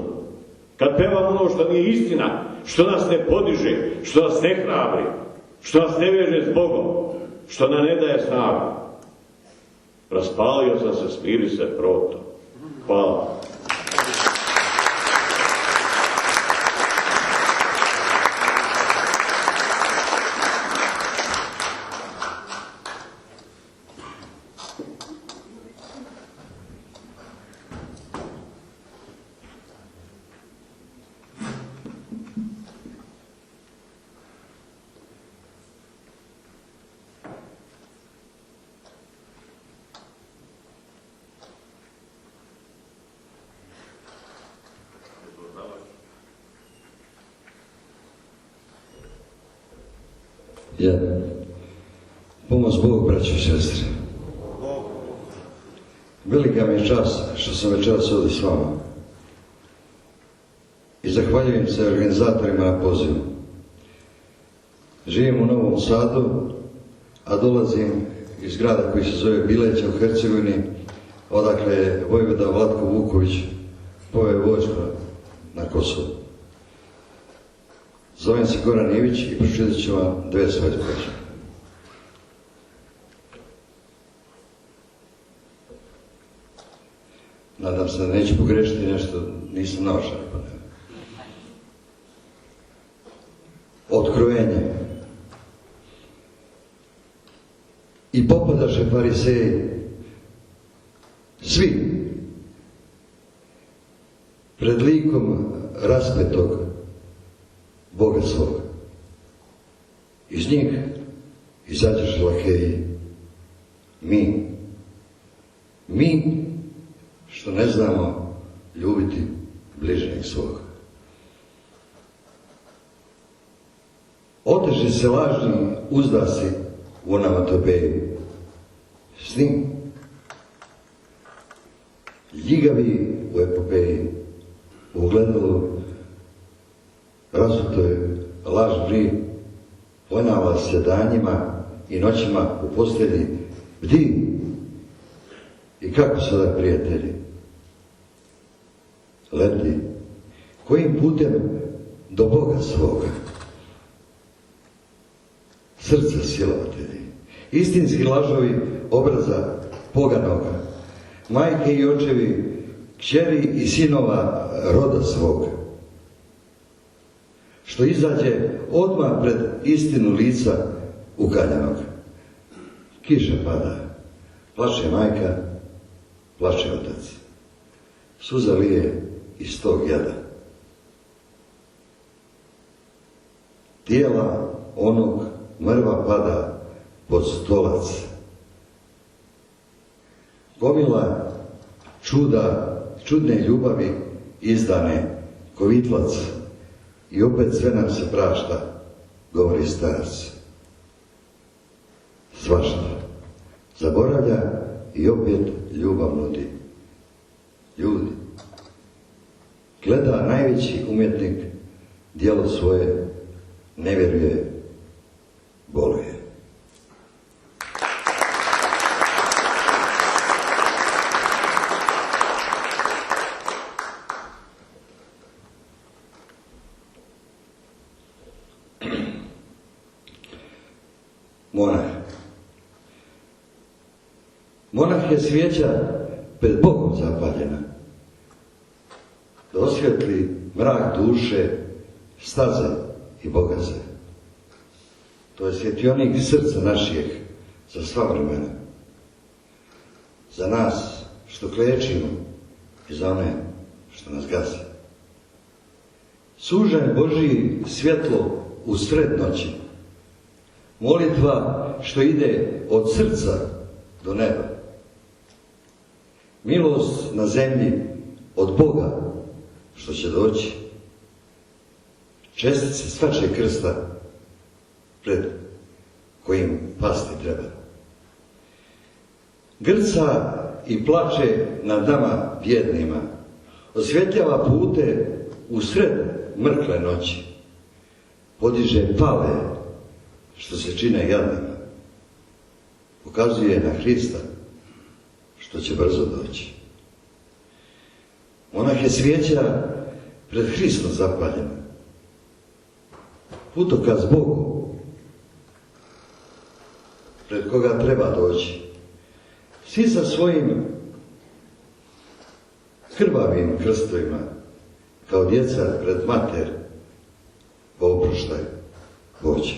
kad pevamo ono što nije istina, što nas ne podiže, što nas ne hrabri, što nas ne veže s Bogom, što nam ne daje snagu. Raspalio sam se, smiri se, proto. Hvala. Pomoć Bog, braći i sestre. Velika mi je čast što sam večeras ovdje s vama. I zahvaljujem se organizatorima na pozivu. Živim u Novom Sadu, a dolazim iz grada koji se zove Bileća u Hercegovini, odakle je vojvoda Vlatko Vuković poveo vojsku na Kosovo. Zovem se Goran Ivić i pročitat ću vam 2 svoje priče. Nadam se da neću pogrešiti nešto, nisam naučan. Otkrovenje. I popadaše fariseji, svi, pred likom raspetog Boga svoga. Iz njih izađeš lakeji. Mi što ne znamo ljubiti bližnjeg svoga. Oteži se lažni uzdasi u onomatopeji. S njim ljigavi u epopeji, u ogledalu rasutoj lažni, ponavlja se danjima i noćima u postelji, bdi i kako sada, prijatelji, lebdi, kojim putem do Boga svoga, srca silovatelji, istinski lažovi obraza poganoga, majke i očevi, kćeri i sinova roda svoga, što izađe odmah pred istinu lica ukaljanog. Kiša pada, plače majka, plače otac, suza lije iz tog jada. Tijela onog mrva pada pod stolac. Gomila čudne ljubavi izdane ko vitlac i opet sve nam se prašta, govori starac. Svašta zaboravlja i opet ljubav nudi. Ljudi, gleda najveći umjetnik djelo svoje, ne vjeruje, boluje. Monah je svijeća pred Bogom zapaljena, da osvijetli mrak duše, staze i bogaze. To je svjetionik srca naših za sva vremena. Za nas što klečimo i za one što nas gase. Sužanj Božiji svjetlo u sred noći. Molitva što ide od srca do neba. Milost na zemlji od Boga što će doći. Čestice svačeg krsta pred kojim pasti treba. Grca i plače nad nama bjednima. Osvjetljava pute u sred mrkle noći. Podiže pale što se čine jadnima. Ukazuje na Hrista što će brzo doći. Monah je svijeća pred Hristom zapaljena. Putokaz Bogu pred koga treba doći. Svi sa svojim krvavim krstovima kao djeca pred mater po oproštaj Bože.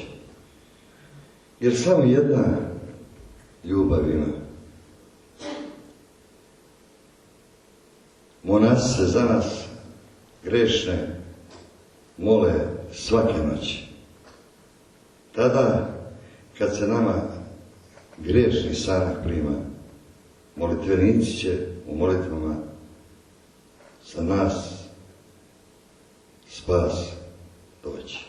Jer samo jedna ljubav ima. Monasi se za nas grešne mole svake noći. Tada, kad se nama grešni sanak prima, molitvenici će u molitvama za nas spas doći.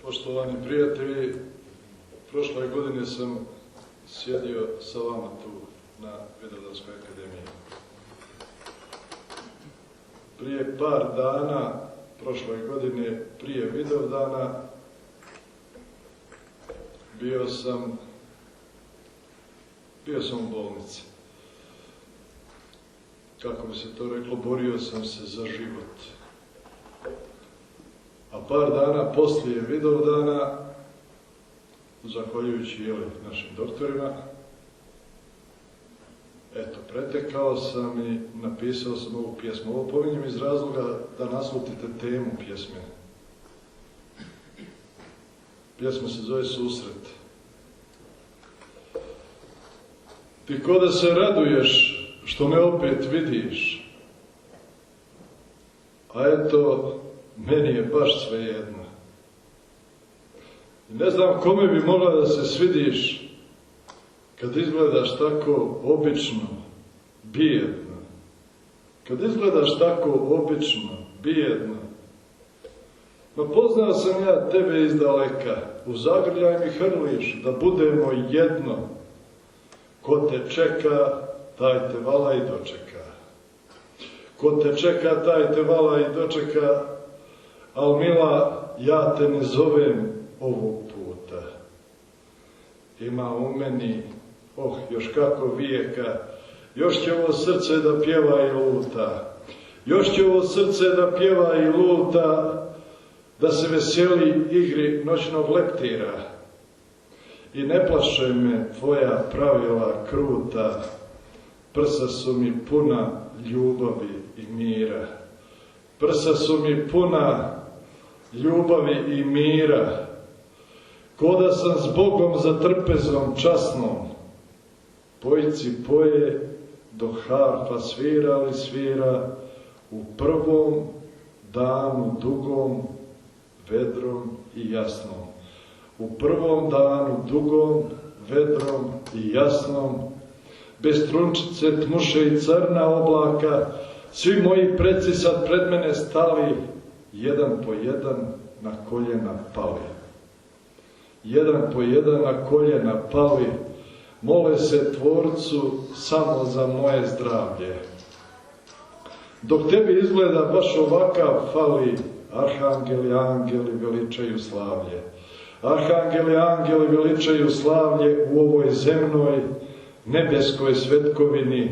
Poštovani prijatelji, prošle godine sam sjedio sa vama tu na Vidovdanskoj akademiji. Prije par dana, prošle godine, prije Vidovdana, bio sam u bolnici. Kako bi se to reklo, borio sam se za život. A par dana poslije Vidovdana, zahvaljujući našim doktorima, pretekao sam i napisao sam ovu pjesmu. Ovo pominjem iz razloga da naslutite temu pjesme. Pjesma se zove Susret. Ti ko da se raduješ što me opet vidiš, a eto, meni je baš svejedno. I ne znam kome bi mogla da se svidiš kad izgledaš tako obično, bijedna. Kad izgledaš tako obično, bijedno, ma poznao sam ja tebe iz daleka, u zagrljaj mi hrliš, da budemo jedno. Ko te čeka, taj te vala i dočeka. Ko te čeka, taj te vala i dočeka, al mila, ja te ne zovem ovog puta. Ima u meni, još kako vijeka, još će ovo srce da pjeva i luta. Još će ovo srce da pjeva i luta, da se veseli igri noćnog leptira. I ne plaše me tvoja pravila kruta, prsa su mi puna ljubavi i mira. Prsa su mi puna ljubavi i mira, ko da sam s Bogom za trpezom časnom. Pojci poje, dok harfa svira li svira, u prvom danu dugom, vedrom i jasnom. U prvom danu dugom, vedrom i jasnom, bez trunčice, tmuše i crna oblaka, svi moji preci sad pred mene stali, jedan po jedan na koljena pali. Jedan po jedan na koljena pali, mole se Tvorcu samo za moje zdravlje. Dok tebi izgleda baš ovakav fali, arhangeli, angeli veličaju slavlje. Arhangeli, angeli veličaju slavlje u ovoj zemnoj, nebeskoj svetkovini.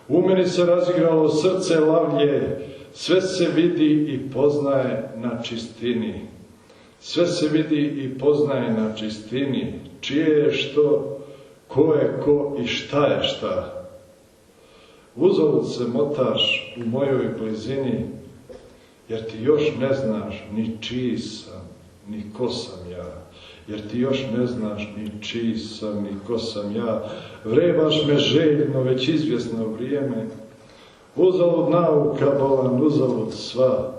U meni se razigralo srce lavlje, sve se vidi i poznaje na čistini. Sve se vidi i poznaje na čistini, čije je što, ko je ko i šta je šta. Uzalud se motaš u mojoj blizini, jer ti još ne znaš ni čiji sam, ni ko sam ja. Jer ti još ne znaš ni čiji sam, ni ko sam ja. Vrebaš me željno već izvjesno vrijeme. Uzalud nauka bolan, uzalud sva.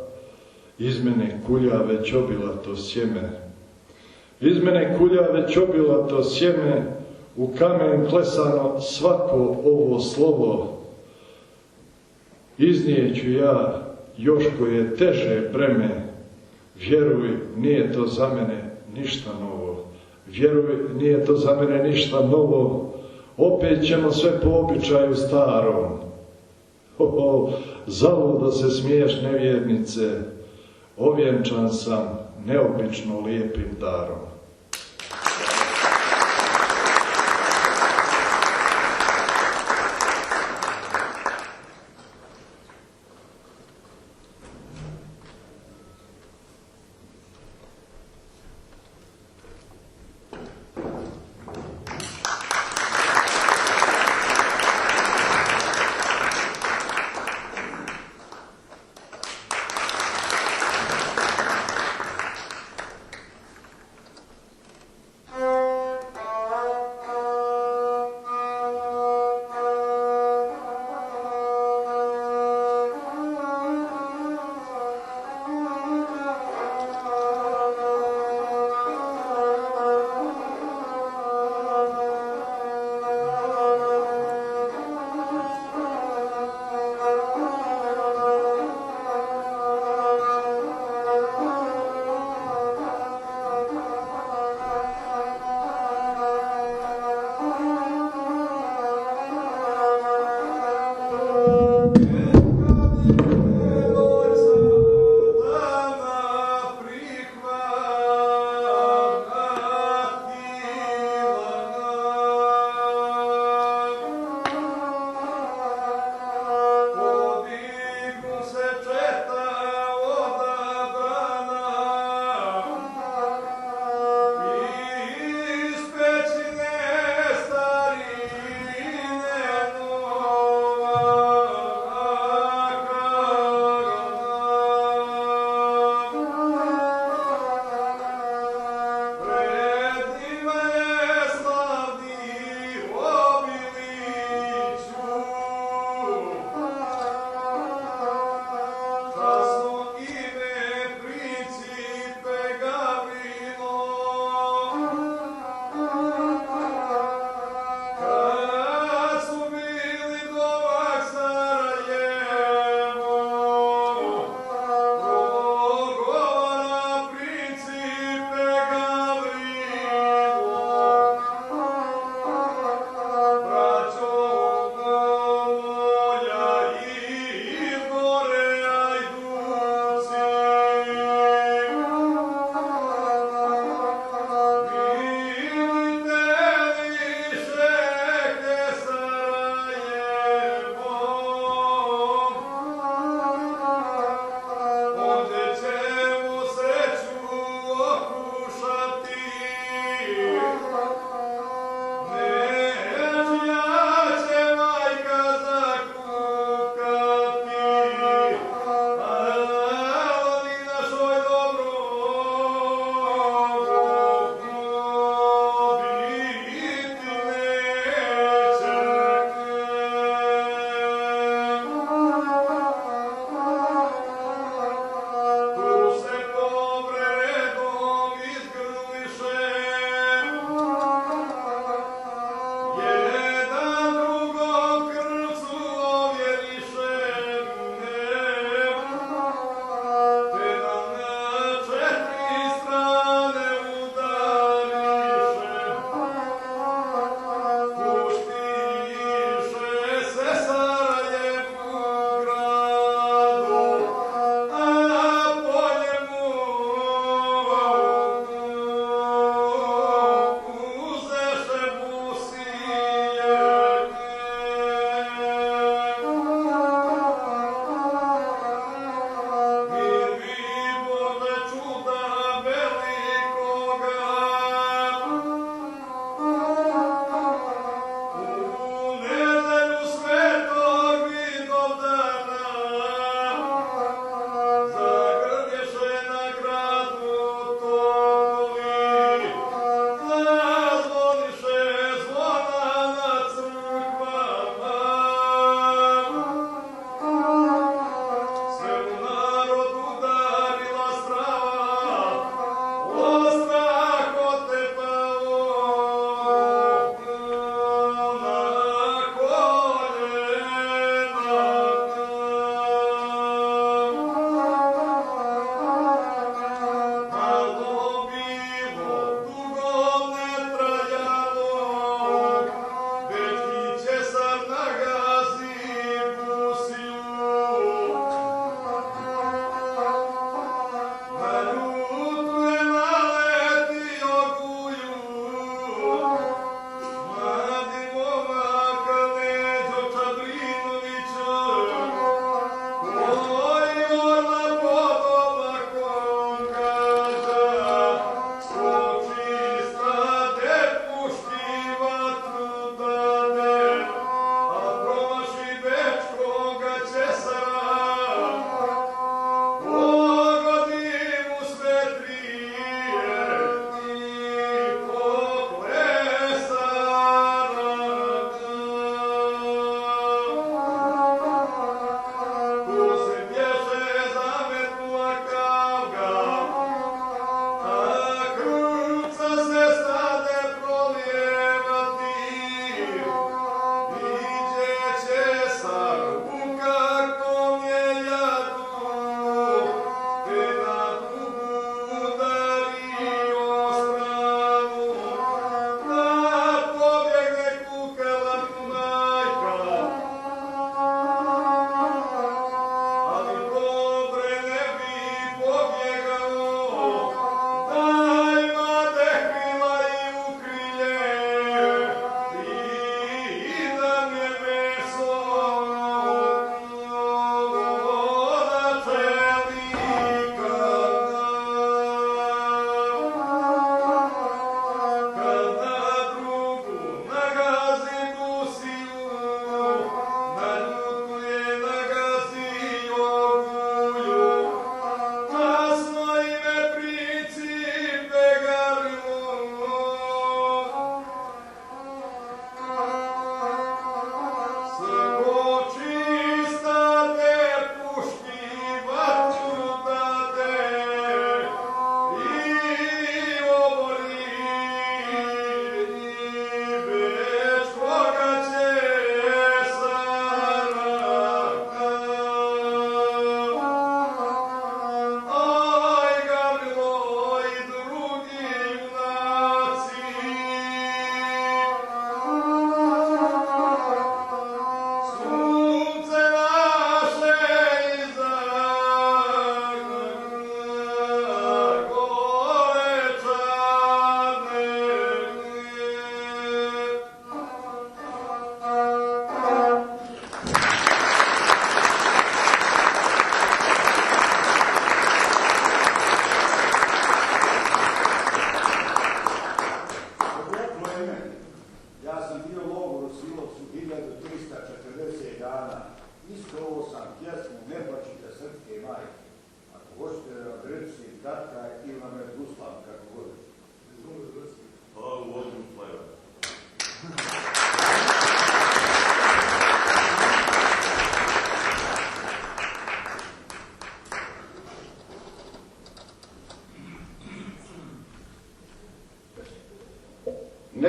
Iz mene kulja već obila to sjeme. Iz mene kulja već obila to sjeme. U kamen klesano svako ovo slovo. Iznijeću ja još koje teže breme. Vjeruj, nije to za mene ništa novo. Vjeruj, nije to za mene ništa novo. Opet ćemo sve po običaju starom. Zaludo se smiješ, nevjernice. Ovjenčan sam neobično lijepim darom.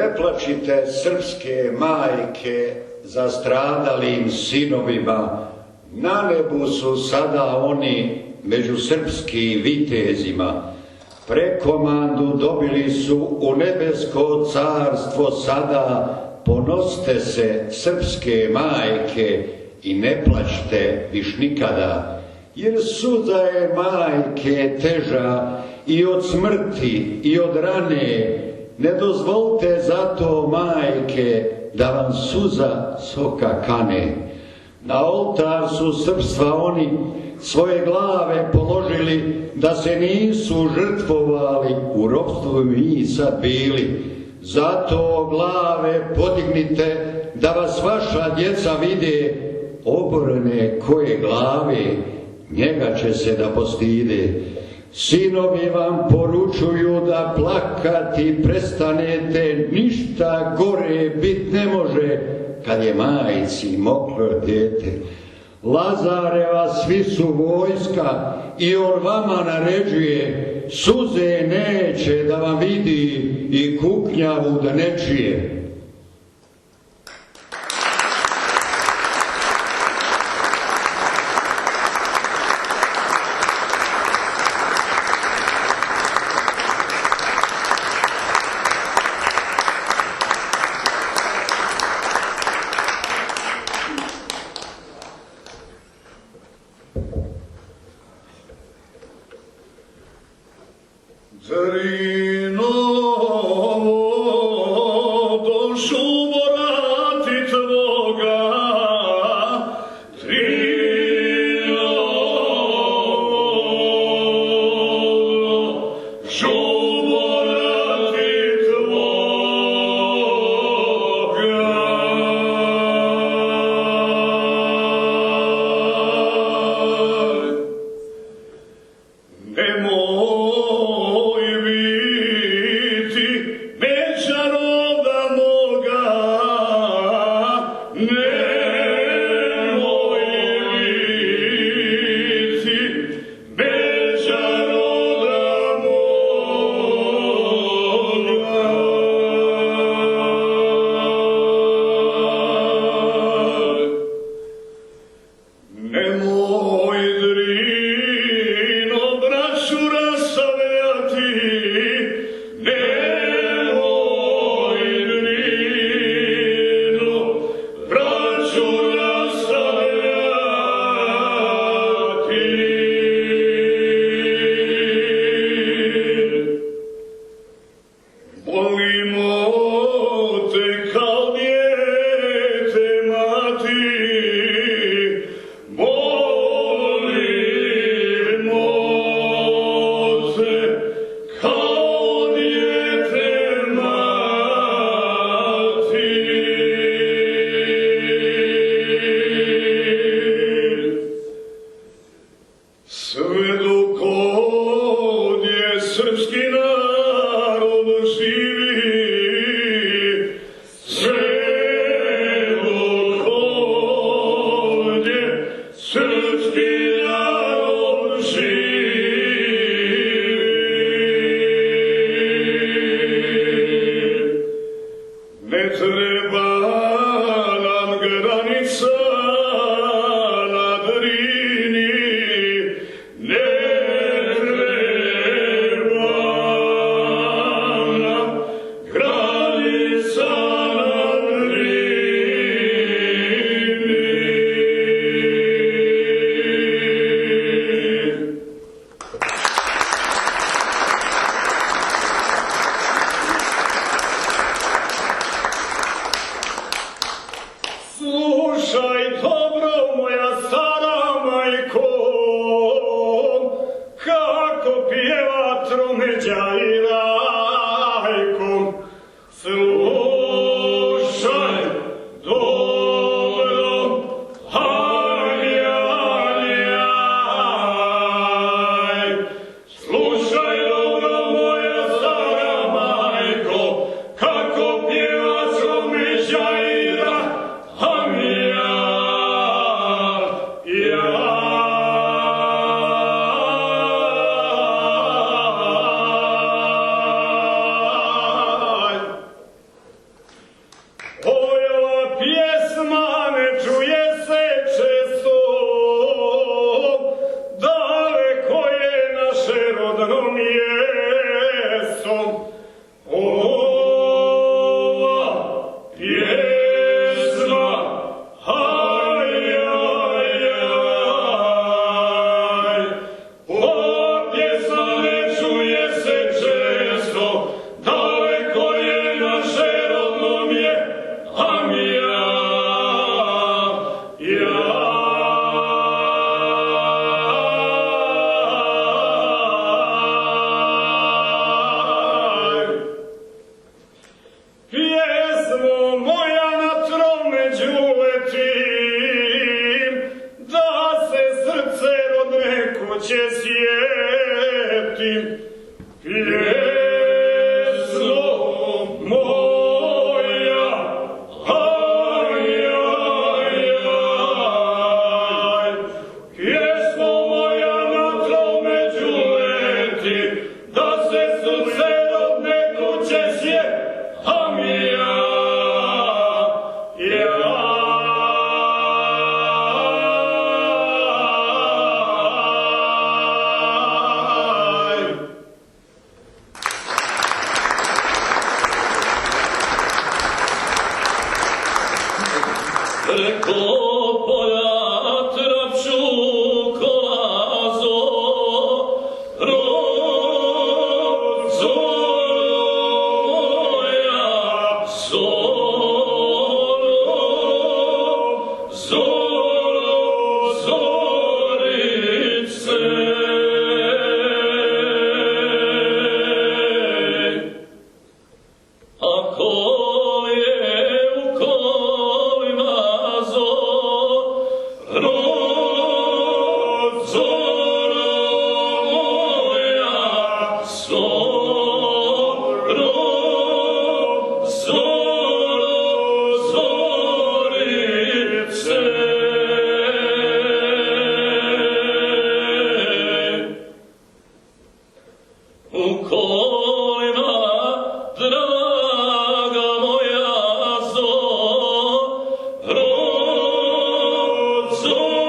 Ne plačite srpske majke za stradalim sinovima, na nebu su sada oni među srpskim vitezima. Prekomandu dobili su u nebesko carstvo sada, ponosite se srpske majke i ne plačte viš nikada, jer suza je majke teža i od smrti i od rane. Ne dozvolite zato, majke, da vam suza soka kane. Na oltar su srpstva oni svoje glave položili, da se nisu žrtvovali, u ropstvu mi sad bili. Zato glave podignite, da vas vaša djeca vide, oborene koje glave, njega će se da postide. Sinovi vam poručuju da plakati prestanete, ništa gore bit ne može, kad je majci mokro dete. Lazareva svi su vojska i on vama naređuje, suze neće da vam vidi i kuknjavu da ne čuje. rodnom mjestom. Ova pjesma, aj, aj, aj, ova pjesma ne čuje se često, daleko je naše rodno Amija, pjesmo moja na tromeđu letim, da se srce rodne kuće sjetim. Pjesmo moja, aj, aj, aj, pjesmo moja na tromeđu letim, da se srce rodne kuće sjetim. Amija, preko polja trapšu kolazo, rozo moja, zorice. Ako je u kolima rozo moja, zorice. U kolima, draga moja, rozo moja, zorice.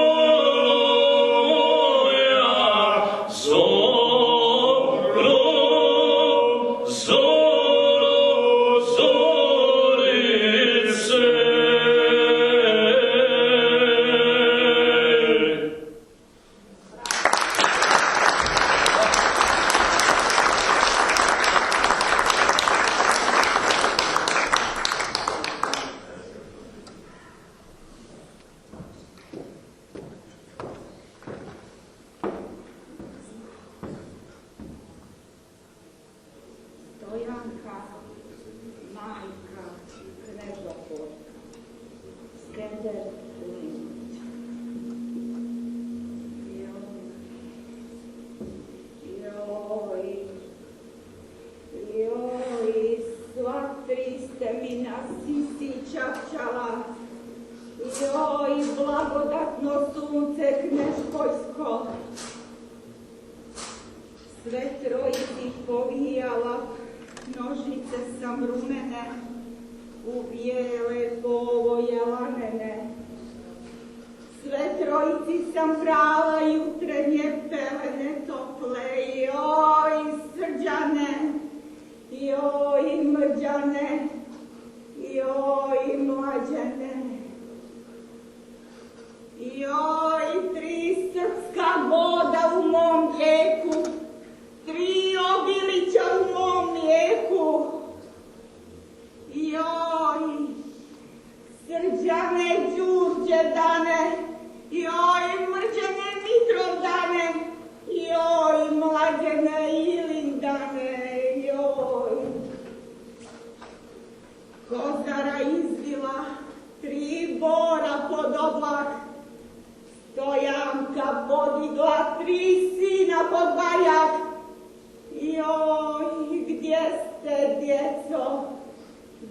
Stojanka, majka, Knežopolka, Skender Kulinić. Joj, sva tri ste mi na sisi čačala. Joj, blagodatno sunce Knežpoljsko. Sve trojici povijala, nožice sam rumene, u bijele povoje lanene. Sve trojici sam prala jutrenje pelene tople, joj Srđane, joj Mrđane, joj Mlađane. Joj, tri srpska voda u mom mlijeku, tri obilića u mom mlijeku. Joj, Srđane Đurđevdane, joj Mrđane Mitrovdane, joj Mlađane Ilindane, joj. Kozara izvila, tri bora pod oblak, Stojanka podigla, tri sina pod bajak. Joj, gdje ste, djeco,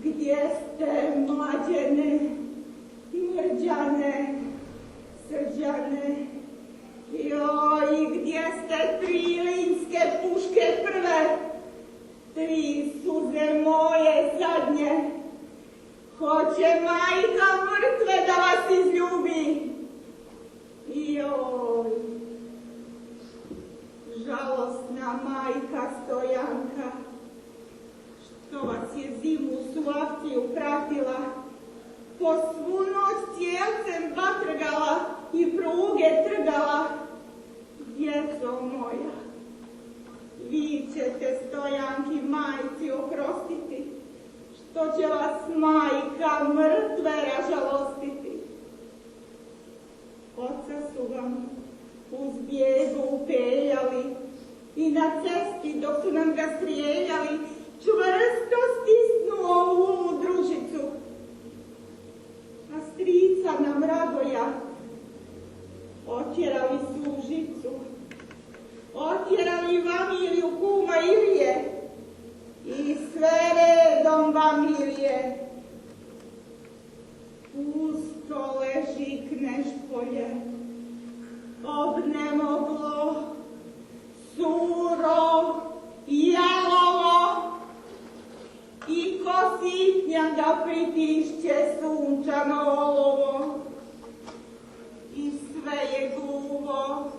gdje ste, Mlađene, Mrđane, Srđane? Joj, gdje ste, tri linske puške prve, tri suze moje zadnje? Hoće majka mrtve da vas izljubi. Joj, žalosna majka Stojanka, što vas je zimu u Slavciju pratila, po svu noć cijelcem vatrgala i pruge trgala. Djeco moja, vi ćete Stojanki majci oprostiti, što će vas majka mrtve ražalostiti. Oca su vam uz bijegu upeljali i na cesti dok su nam ga strijeljali čvrsto stisnuo u družicu. A strica nam Radoja otjerali su u žicu, otjerali Vamiliju kuma Ilije i sve redom Vamilije. Pusto leži Knežpolje, obnemoglo, suro, jalovo i ko sitnja ga pritišće sunčano olovo. I sve je gluvo,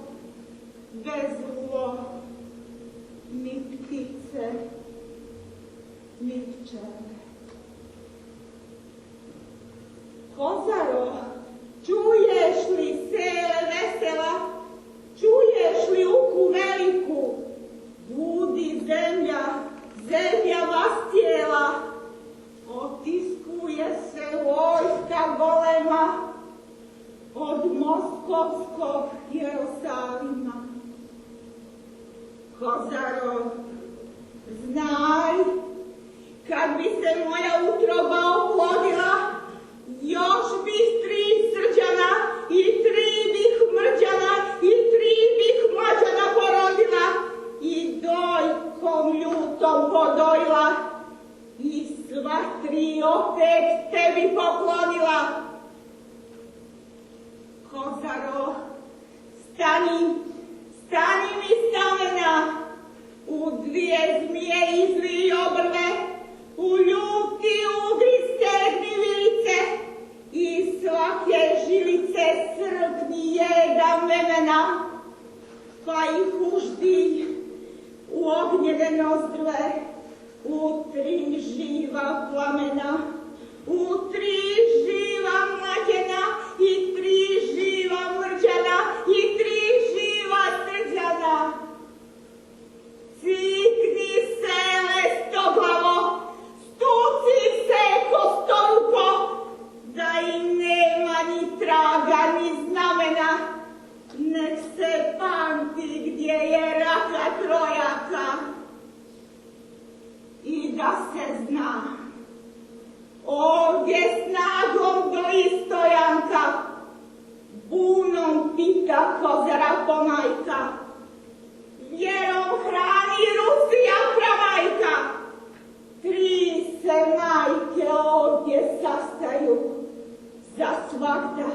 bezluvo, ni ptice, ni pčele. Kozaro, čuješ li sele vesela, čuješ li uku veliku? Budi zemlja, zemlja vas tijela, otiskuje se vojska golema od moskovskog Jerusalima. Kozaro, znaj, kad bi se moja utroba oplodila, još bih 3 srđana i 3 bih mrđana i 3 bih mlađana porodila i dojkom ljutom podojila i sva 3 opet tebi poklonila. Kozaro, stani, stani mi stamena, u 2 zmije izlij obrve, u ljuti ugri stegni vilice i svake žilice srpni jedan vemena, pa ih uždi u ognjene nozdrve, u 3 živa plamena, u 3 živa mlađena i 3 živa mrđana i 3 živa srđana. Cikni sele stoglavo, stuci se kostoruko, da im nema ni traga ni znamena, nek se pamti gdje je raka trojaka. I da se zna, ovdje snagom doli Stojanka, bunom pita Kozara pomajka, vjerom hrani Rusija pramajka. 3 se majke ovdje sastaju za svakda.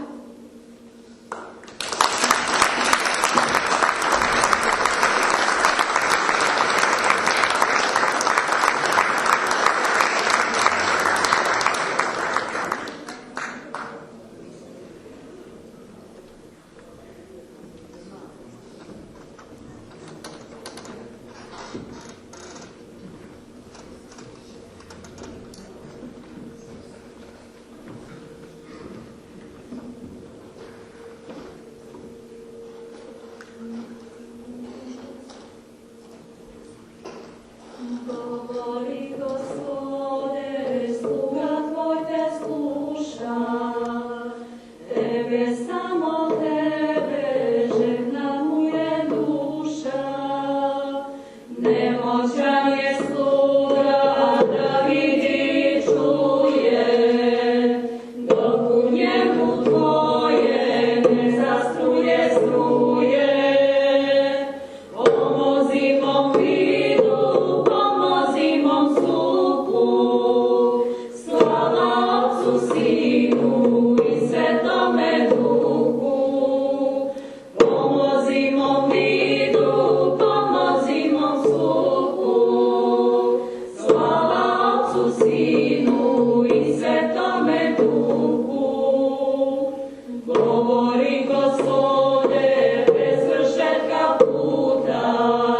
Govori Gospode, bez vršetka puta,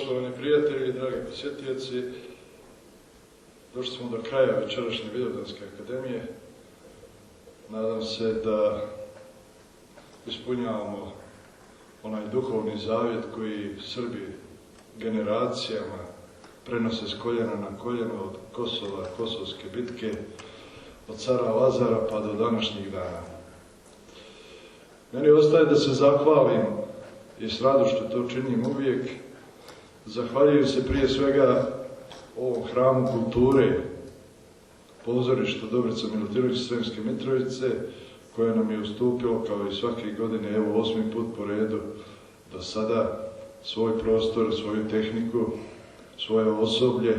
Poštovani prijatelji i dragi posjetioci, došli smo do kraja večerašnje Vidovdanske akademije. Nadam se da ispunjavamo onaj duhovni zavjet koji Srbi generacijama prenose s koljena na koljeno od Kosova, Kosovske bitke, od cara Lazara pa do današnjih dana. Meni ostaje da se zahvalim i s radošću to činim uvijek. Zahvaljujem se prije svega ovom hramu kulture, pozorištu Dobrica Milutinović Sremske Mitrovice, koja nam je ustupilo kao i svake godine, evo 8. put po redu, do sada svoj prostor, svoju tehniku, svoje osoblje,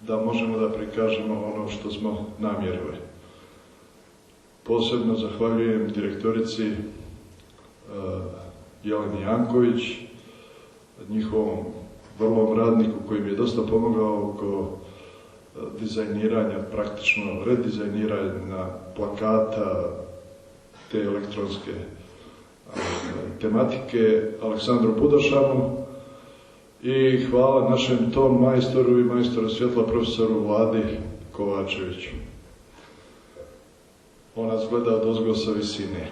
da možemo da prikažemo ono što smo namjerili. Posebno zahvaljujem direktorici Jeleni Janković, njihovom vrlom radniku koji mi je dosta pomogao oko dizajniranja, praktično redizajniranja plakata, te elektronske tematike, Aleksandru Budašanu, i hvala našem ton majstoru i majstoru svjetla profesoru Vladi Kovačeviću. On nas gleda od ozgo sa visine.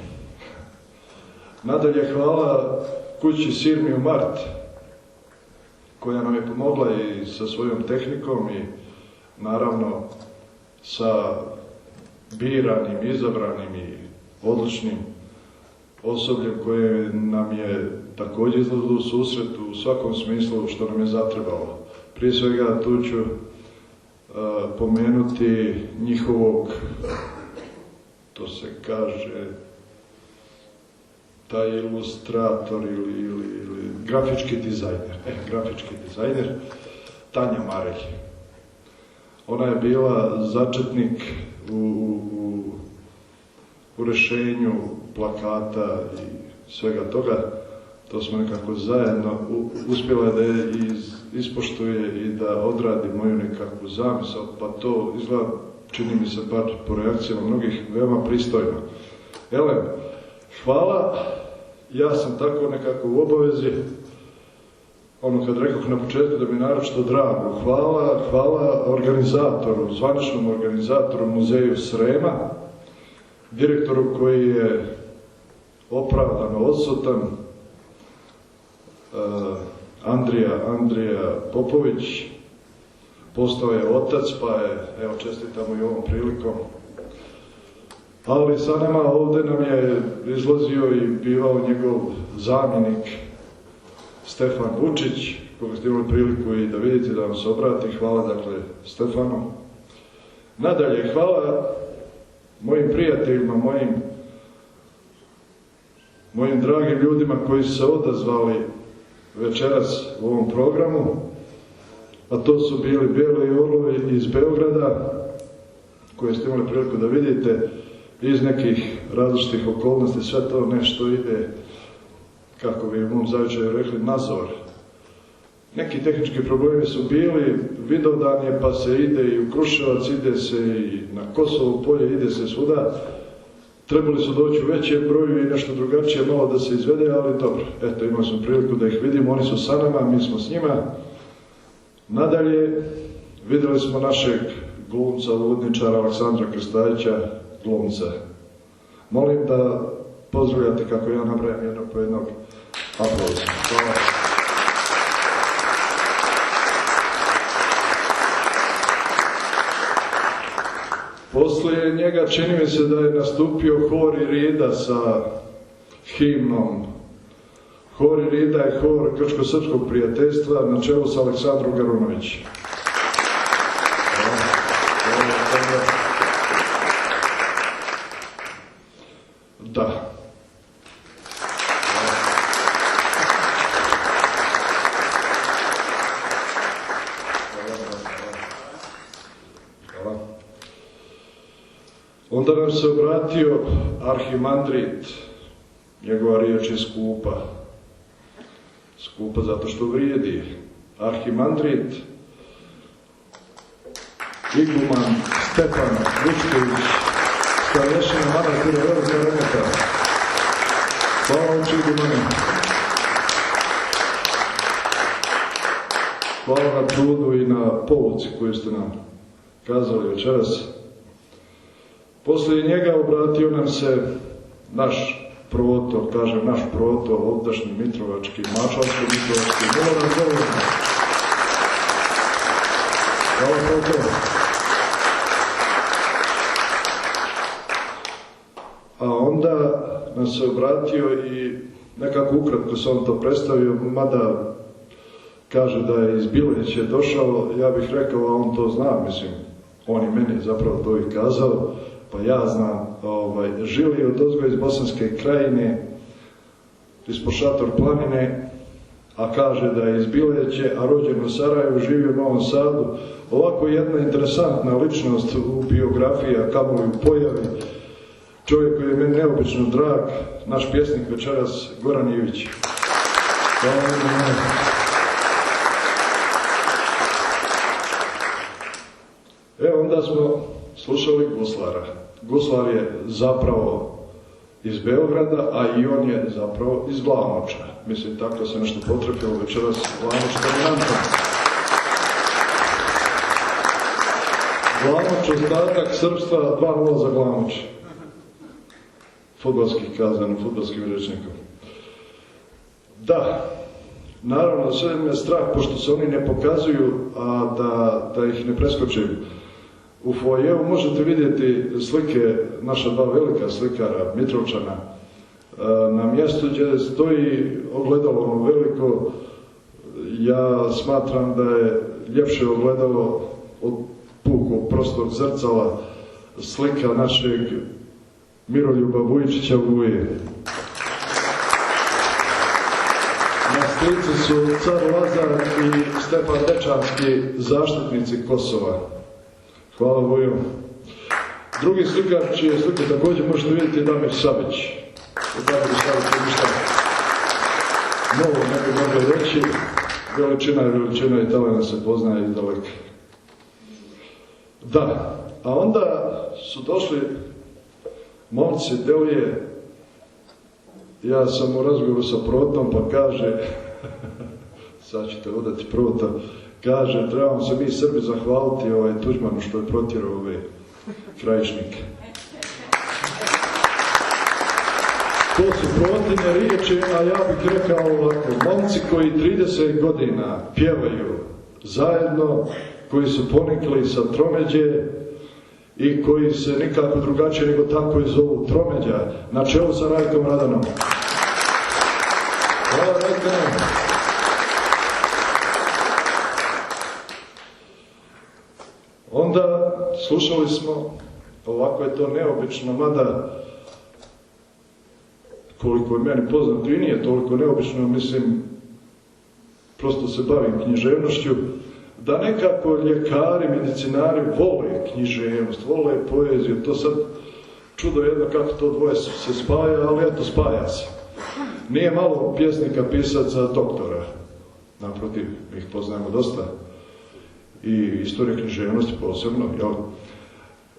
Nadalje hvala kući Sirmiju Mart, koja nam je pomogla i sa svojom tehnikom i naravno sa biranim, izabranim i odličnim osobljem koje nam je također izlazilo u susretu u svakom smislu što nam je zatrebalo. Prije svega tu ću pomenuti njihovog, to se kaže, taj ilustrator ili grafički dizajner, Tanja Marej. Ona je bila začetnik u rešenju plakata i svega toga. To smo nekako zajedno uspjela da je ispoštuje i da odradi moju nekakvu zamisao, pa to izgleda, čini mi se bar po reakcijama mnogih, veoma pristojno. Elem, hvala, ja sam tako nekako u obavezi, ono kad rekoh na početku da mi naročito drago, hvala organizatoru, zvaničnom organizatoru Muzeju Srema, direktoru koji je opravdano odsutan, Andrija Popović, postao je otac, pa je, evo, čestitamo i ovom prilikom. Ali sa nama ovdje nam je izlazio i bivao njegov zamjenik Stefan Vučić, koga ste imali priliku i da vidite, da vam se obrati. Hvala, dakle, Stefanu. Nadalje, hvala mojim prijateljima, mojim dragim ljudima koji su se odazvali večeras u ovom programu, a to su bili Bijeli orlovi iz Beograda, koje ste imali priliku da vidite, iz nekih različitih okolnosti, sve to nešto ide, kako bi u mom zavičaju rekli, nazor. Neki tehnički problemi su bili, Vidovdan je, pa se ide i u Kruševac, ide se i na Kosovo polje, ide se svuda. Trebali su doći u većem broju i nešto drugačije malo da se izvede, ali dobro, eto, imali smo priliku da ih vidimo, oni su sa nama, mi smo s njima. Nadalje, vidjeli smo našeg glumca, ludničara Aleksandra Krstajića, glumca. Molim da pozdravljate kako ja nabrajam jednog po jednog aplauza. Hvala. Poslije njega čini mi se da je nastupio hor Irida sa himnom. Hor Irida je hor Grčko-srpskog prijateljstva na čelu sa Aleksandrom Garunovićem. Da. Onda nam se obratio arhimandrit, njegova riječ je skupa. Skupa zato što vrijedi. Arhimandrit, iguman Stepan Vučković, starješina manastira Velika Remeta. Hvala uči igumane. Hvala na trudu i na pouci koju ste nam kazali večeras. Poslije njega obratio nam se naš proto, kažem naš proto, ovdašnji Mitrovački, Mačvansko-Mitrovački, Miloran Dovoljno. Hvala proto. A onda nam se obratio i nekako ukratko se on to predstavio, mada kaže da je iz Bileće došao, ja bih rekao, a on to zna, mislim, on i meni zapravo to i kazao, pa ja znam, žili od ozgo iz Bosanske krajine, ispod Šator planine, a kaže da je iz Bileće, a rođen u Sarajevu, živio u Novom Sadu. Ovako jedna interesantna ličnost u biografiji, a kamoli u pojavi, čovjek koji je meni neobično drag, naš pjesnik večeras, Goran Ivić. Evo onda smo slušali guslara. Guslar je zapravo iz Beograda, a i on je zapravo iz Glamoča. Mislim, tako se nešto potrefilo večeras Glamoč dominantom. Glamoč, ostatak srpstva, 2-0 za Glamoč. Fudbalski kazan, fudbalskim rečnikom. Da, naravno, sve me strah, pošto se oni ne pokazuju, a da ih ne preskočim. U foajeu možete vidjeti slike, naša dva velika slikara, Mitrovčana, na mjestu gdje stoji ogledalo ono veliko. Ja smatram da je ljepše ogledalo od pukog prostog zrcala slika našeg Miroljuba Vujčića Vuje. Na slici su car Lazar i Stefan Dečanski, zaštitnici Kosova. Hvala Vuju. Drugi slikar, čije slike također možete vidjeti, je Damir Savić. Damir Savić je ništa novo ne bi mogli reći. Veličina je veličina i talena se poznaje iz daleka. Da, a onda su došli momci Delije. Ja sam u razgovoru sa Protom, pa kaže, sad ćete udati Prota, kaže, trebamo se mi Srbi zahvaliti Tuđmanu što je protjerao ove krajišnike. To su Protine riječi, a ja bih rekao ovako, momci koji 30 godina pjevaju zajedno, koji su ponikli sa Tromeđe i koji se nikako drugačije nego tako i zovu Tromeđa, na čelu sa Rajkom Radanom. Hvala Rajkom. Onda slušali smo, ovako je to neobično, mada koliko je meni poznato i nije toliko neobično, mislim, prosto se bavim književnošću, da nekako ljekari, medicinari vole književnost, vole poeziju, to sad čudo jedno kako to dvoje se spaja, ali eto, spaja se. Nije malo pjesnika, pisaca, doktora, naprotiv, ih poznajemo dosta. I istorija književnosti posebno, jel?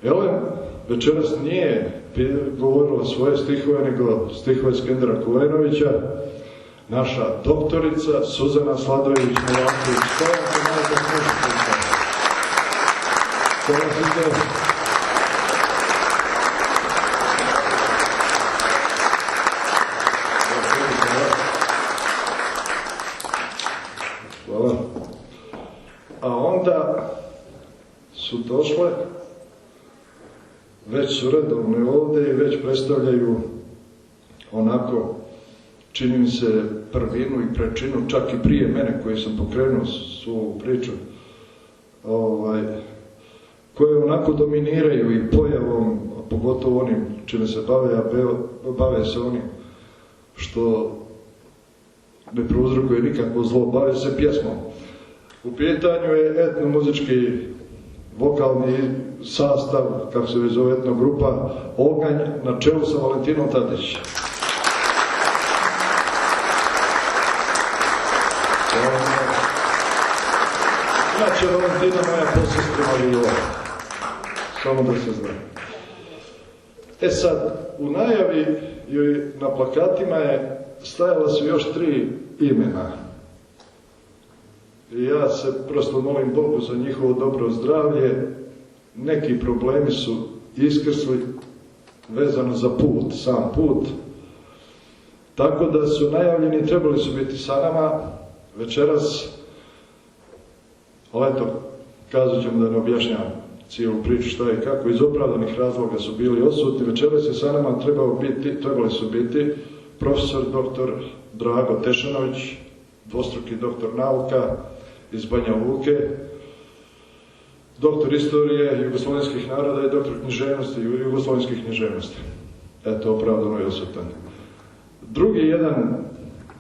Elen večeras nije govorila svoje stihove, nego stihove Skendera Kulenovića, naša doktorica Suzana Sladojević-Milanković. Stojate najbolj slušati. Stojate. Hvala. A onda su došle, već su redovne ovdje i već predstavljaju onako, čini mi se, prvinu i prečinu, čak i prije mene koji sam pokrenuo svu priču, koje onako dominiraju i pojavom, pogotovo onim čime se bave, a bave se onim što ne prouzrokuje nikakvo zlo, bave se pjesmom. U pitanju je etnomuzički vokalni sastav, kako se već zove etnogrupa, Oganj, na čelu sa Valentinom Tadić. Inače, Valentina moja posestra Marila. Samo da se zna. E sad, u najavi joj na plakatima stajala su još 3 imena. I ja se prosto molim Bogu za njihovo dobro zdravlje. Neki problemi su iskrsli vezano za put, sam put. Tako da su najavljeni, trebali su biti sa nama večeras, ali eto, kazat ćemo da ne objašnjam cijelu priču šta i kako, iz opravdanih razloga su bili odsutni. Večeras je sa nama trebali su biti profesor dr. Drago Tešanović, dvostruki doktor nauka iz Banja Luke, doktor istorije jugoslovenskih naroda i doktor književnosti i jugoslovenskih književnosti. Eto, opravdano je odsutan. Drugi jedan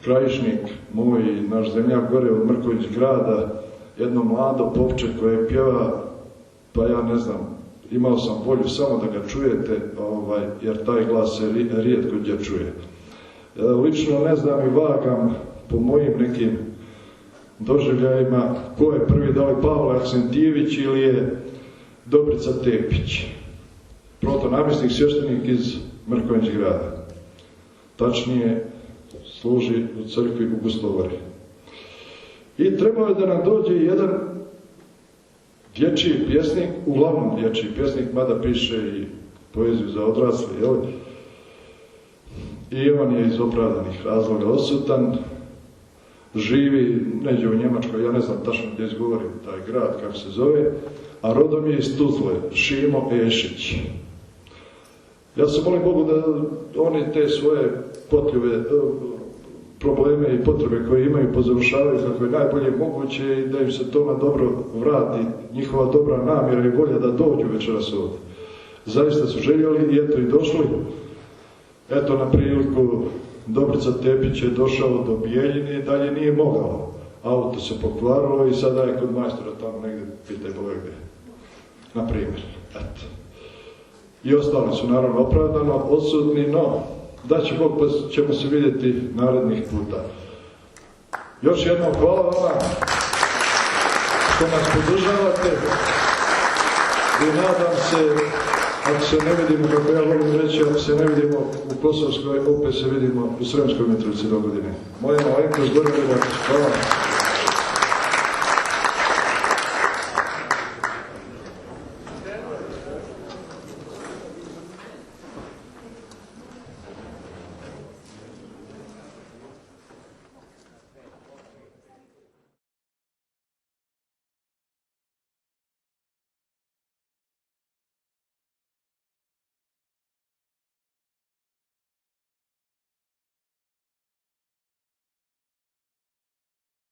krajišnik, moj naš zemljak gore od Mrković grada, jedno mlado popče koje pjeva, pa ja ne znam, imao sam volju samo da ga čujete, jer taj glas se rijetko gdje čuje. Lično ne znam i vagam po mojim nekim doživljajima ko je prvi, da li Pavle Aksentijević ili je Dobrica Tepić, protonamjesnik svještenik iz Mrković grada. Tačnije, služi u crkvi u Gustovori. I trebao je da nam dođe jedan dječji pjesnik, uglavnom dječji pjesnik, mada piše i poeziju za odrasle, jel? I on je iz opravdanih razloga odsutan, živi neđe u Njemačkoj, ja ne znam tačno gdje izgovorim taj grad, kako se zove, a rodom je iz Tuzle, Šimo Ešić. Ja se molim Bogu da oni te svoje probleme i potrebe koje imaju pozavršavaju kako je najbolje moguće i da im se to na dobro vrati, njihova dobra namjera i volja da dođu večeras ovdje. Zaista su željeli i eto i došli. Eto, na priliku, Dobrica Tepić je došao do Bijeljine i dalje nije mogao. Auto se pokvarilo i sada je kod majstora tamo negdje, pitaj Boga gdje. Na primjer, eto. I ostali su naravno opravdano odsutni, no da će Bog, pa ćemo se vidjeti narednih puta. Još jednom hvala vama što nas podržavate i nadam se, ako se ne vidimo, kako ja volim reći, ako se ne vidimo u Kosovskoj, opet se vidimo u Sremskoj Mitrovici do godine. Moje malenkost, Goran Redak, hvala.